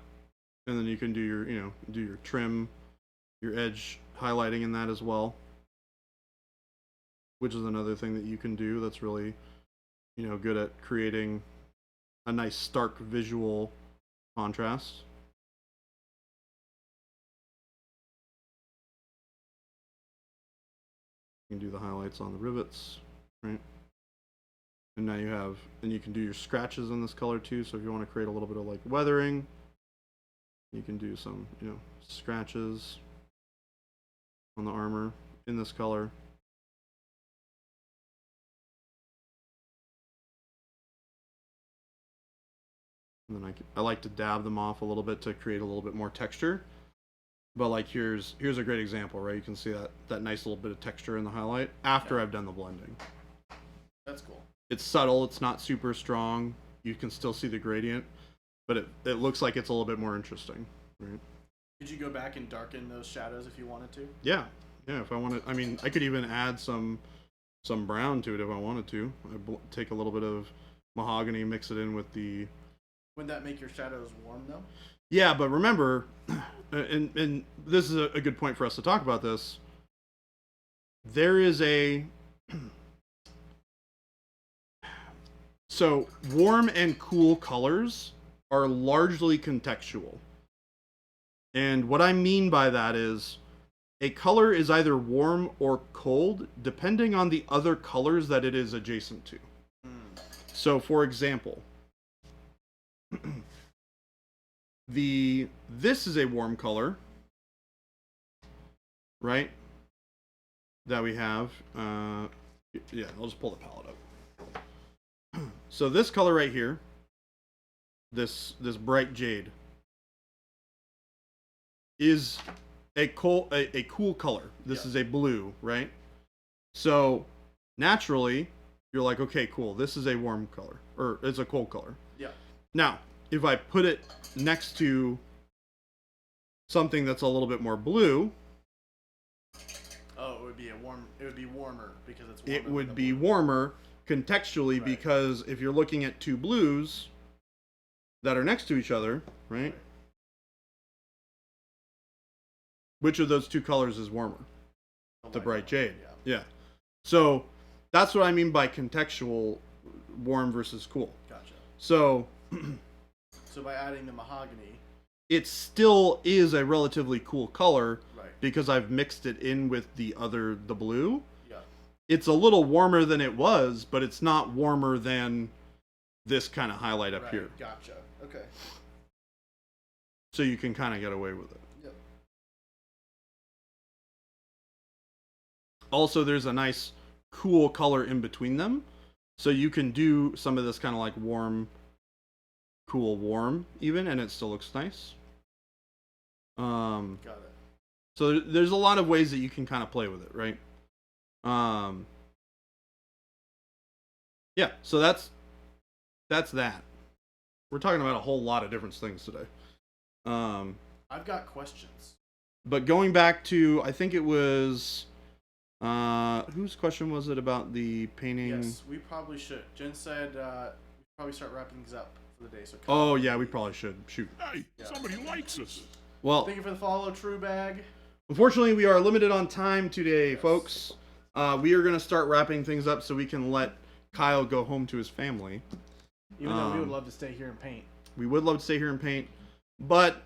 And then you can do your trim, your edge highlighting in that as well, which is another thing that you can do that's really, good at creating a nice stark visual contrast. You can do the highlights on the rivets, right? And now you can do your scratches in this color too. So if you want to create a little bit of like weathering, you can do some, scratches on the armor in this color. And then I like to dab them off a little bit to create a little bit more texture. But like here's a great example, right? You can see that nice little bit of texture in the highlight after I've done the blending. That's cool. It's subtle, it's not super strong. You can still see the gradient, but it looks like it's a little bit more interesting, right? Could you go back and darken those shadows if you wanted to? Yeah, if I wanted. I mean, I could even add some brown to it if I wanted to. Take a little bit of mahogany, mix it in with the... Wouldn't that make your shadows warm though? Yeah, but remember, and this is a good point for us to talk about this. There is a... So, warm and cool colors are largely contextual. And what I mean by that is, a color is either warm or cold, depending on the other colors that it is adjacent to. So, for example, this is a warm color, right? That we have. Yeah, I'll just pull the palette up. So this color right here, this bright jade, is a cool color. This is a blue, right? So naturally, you're like, okay, cool. This is a warm color, or it's a cold color. Yeah. Now, if I put it next to something that's a little bit more blue, oh, it would be warmer because it's warmer. It would be warmer contextually, right. Because if you're looking at two blues that are next to each other, right? Which of those two colors is warmer? The bright jade. Yeah. So that's what I mean by contextual, warm versus cool. Gotcha. So so by adding the mahogany, it still is a relatively cool color, right? Because I've mixed it in with the blue. Yeah. It's a little warmer than it was, but it's not warmer than this kind of highlight up here. Gotcha. Okay. So you can kind of get away with it. Yep. Also, there's a nice cool color in between them. So you can do some of this kind of like warm, cool, warm even, and it still looks nice. Got it. So there's a lot of ways that you can kind of play with it, right? Yeah, so that's that. We're talking about a whole lot of different things today. I've got questions. But going back to, I think it was, whose question was it about the painting? Yes, we probably should. Jen said we probably start wrapping things up for the day. So oh yeah, we probably should. Shoot. Hey, somebody likes us. Well, thank you for the follow, True Bag. Unfortunately, we are limited on time today, folks. We are going to start wrapping things up so we can let Kyle go home to his family. Even though we would love to stay here and paint. We would love to stay here and paint, but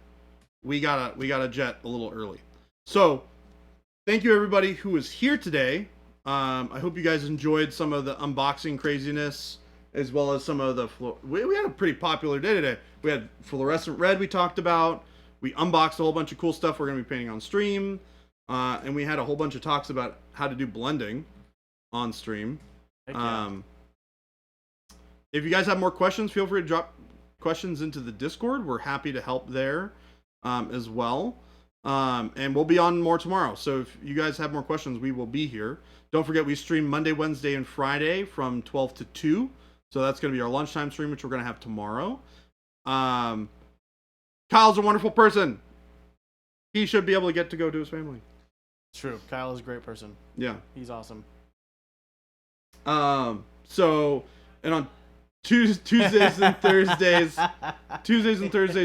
we gotta jet a little early. So, thank you everybody who was here today. I hope you guys enjoyed some of the unboxing craziness, as well as some of the... We had a pretty popular day today. We had fluorescent red we talked about. We unboxed a whole bunch of cool stuff we're going to be painting on stream. And we had a whole bunch of talks about how to do blending on stream. Heck yeah. If you guys have more questions, feel free to drop questions into the Discord. We're happy to help there as well. And we'll be on more tomorrow. So if you guys have more questions, we will be here. Don't forget, we stream Monday, Wednesday, and Friday from 12 to 2. So that's going to be our lunchtime stream, which we're going to have tomorrow. Kyle's a wonderful person. He should be able to get to go to his family. True. Kyle is a great person. Yeah. He's awesome. So, and on Tuesdays and Thursdays,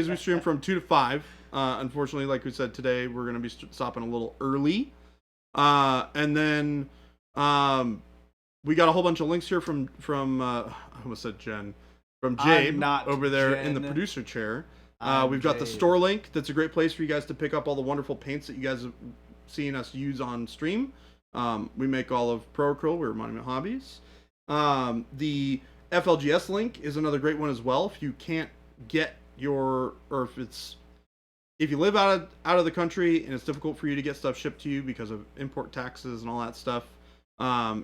we stream from 2 to 5. Unfortunately, like we said today, we're going to be stopping a little early. And then we got a whole bunch of links here from I almost said Jen, from Jabe over there in the producer chair. We've got the store link. That's a great place for you guys to pick up all the wonderful paints that you guys have seen us use on stream. We make all of Pro Acryl. We're Monument Hobbies. The FLGS link is another great one as well. If you can't get if you live out of the country and it's difficult for you to get stuff shipped to you because of import taxes and all that stuff,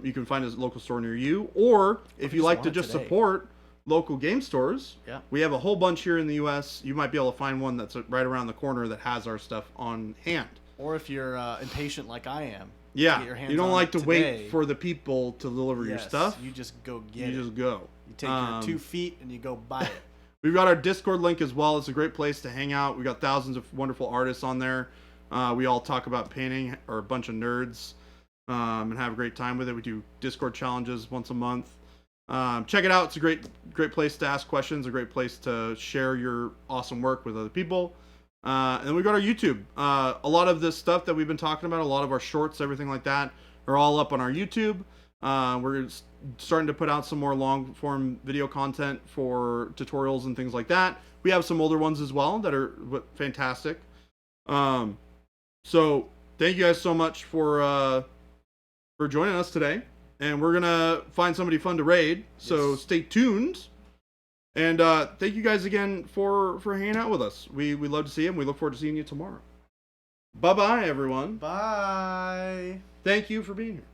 you can find a local store near you. Or if you like to just support local game stores, we have a whole bunch here in the U.S. You might be able to find one that's right around the corner that has our stuff on hand. Or if you're impatient like I am, you don't like to wait for the people to deliver your stuff. You just go get it. You just go. You take your 2 feet and you go buy it. We've got our Discord link as well. It's a great place to hang out. We've got thousands of wonderful artists on there. We all talk about painting, or a bunch of nerds, and have a great time with it. We do Discord challenges once a month. Check it out. It's a great place to ask questions, a great place to share your awesome work with other people. And then we've got our YouTube. A lot of this stuff that we've been talking about, a lot of our shorts, everything like that, are all up on our YouTube. We're starting to put out some more long form video content for tutorials and things like that. We have some older ones as well that are fantastic. So thank you guys so much for joining us today. And we're gonna find somebody fun to raid. So stay tuned. And thank you guys again for hanging out with us. We love to see you, and we look forward to seeing you tomorrow. Bye bye, everyone. Bye. Thank you for being here.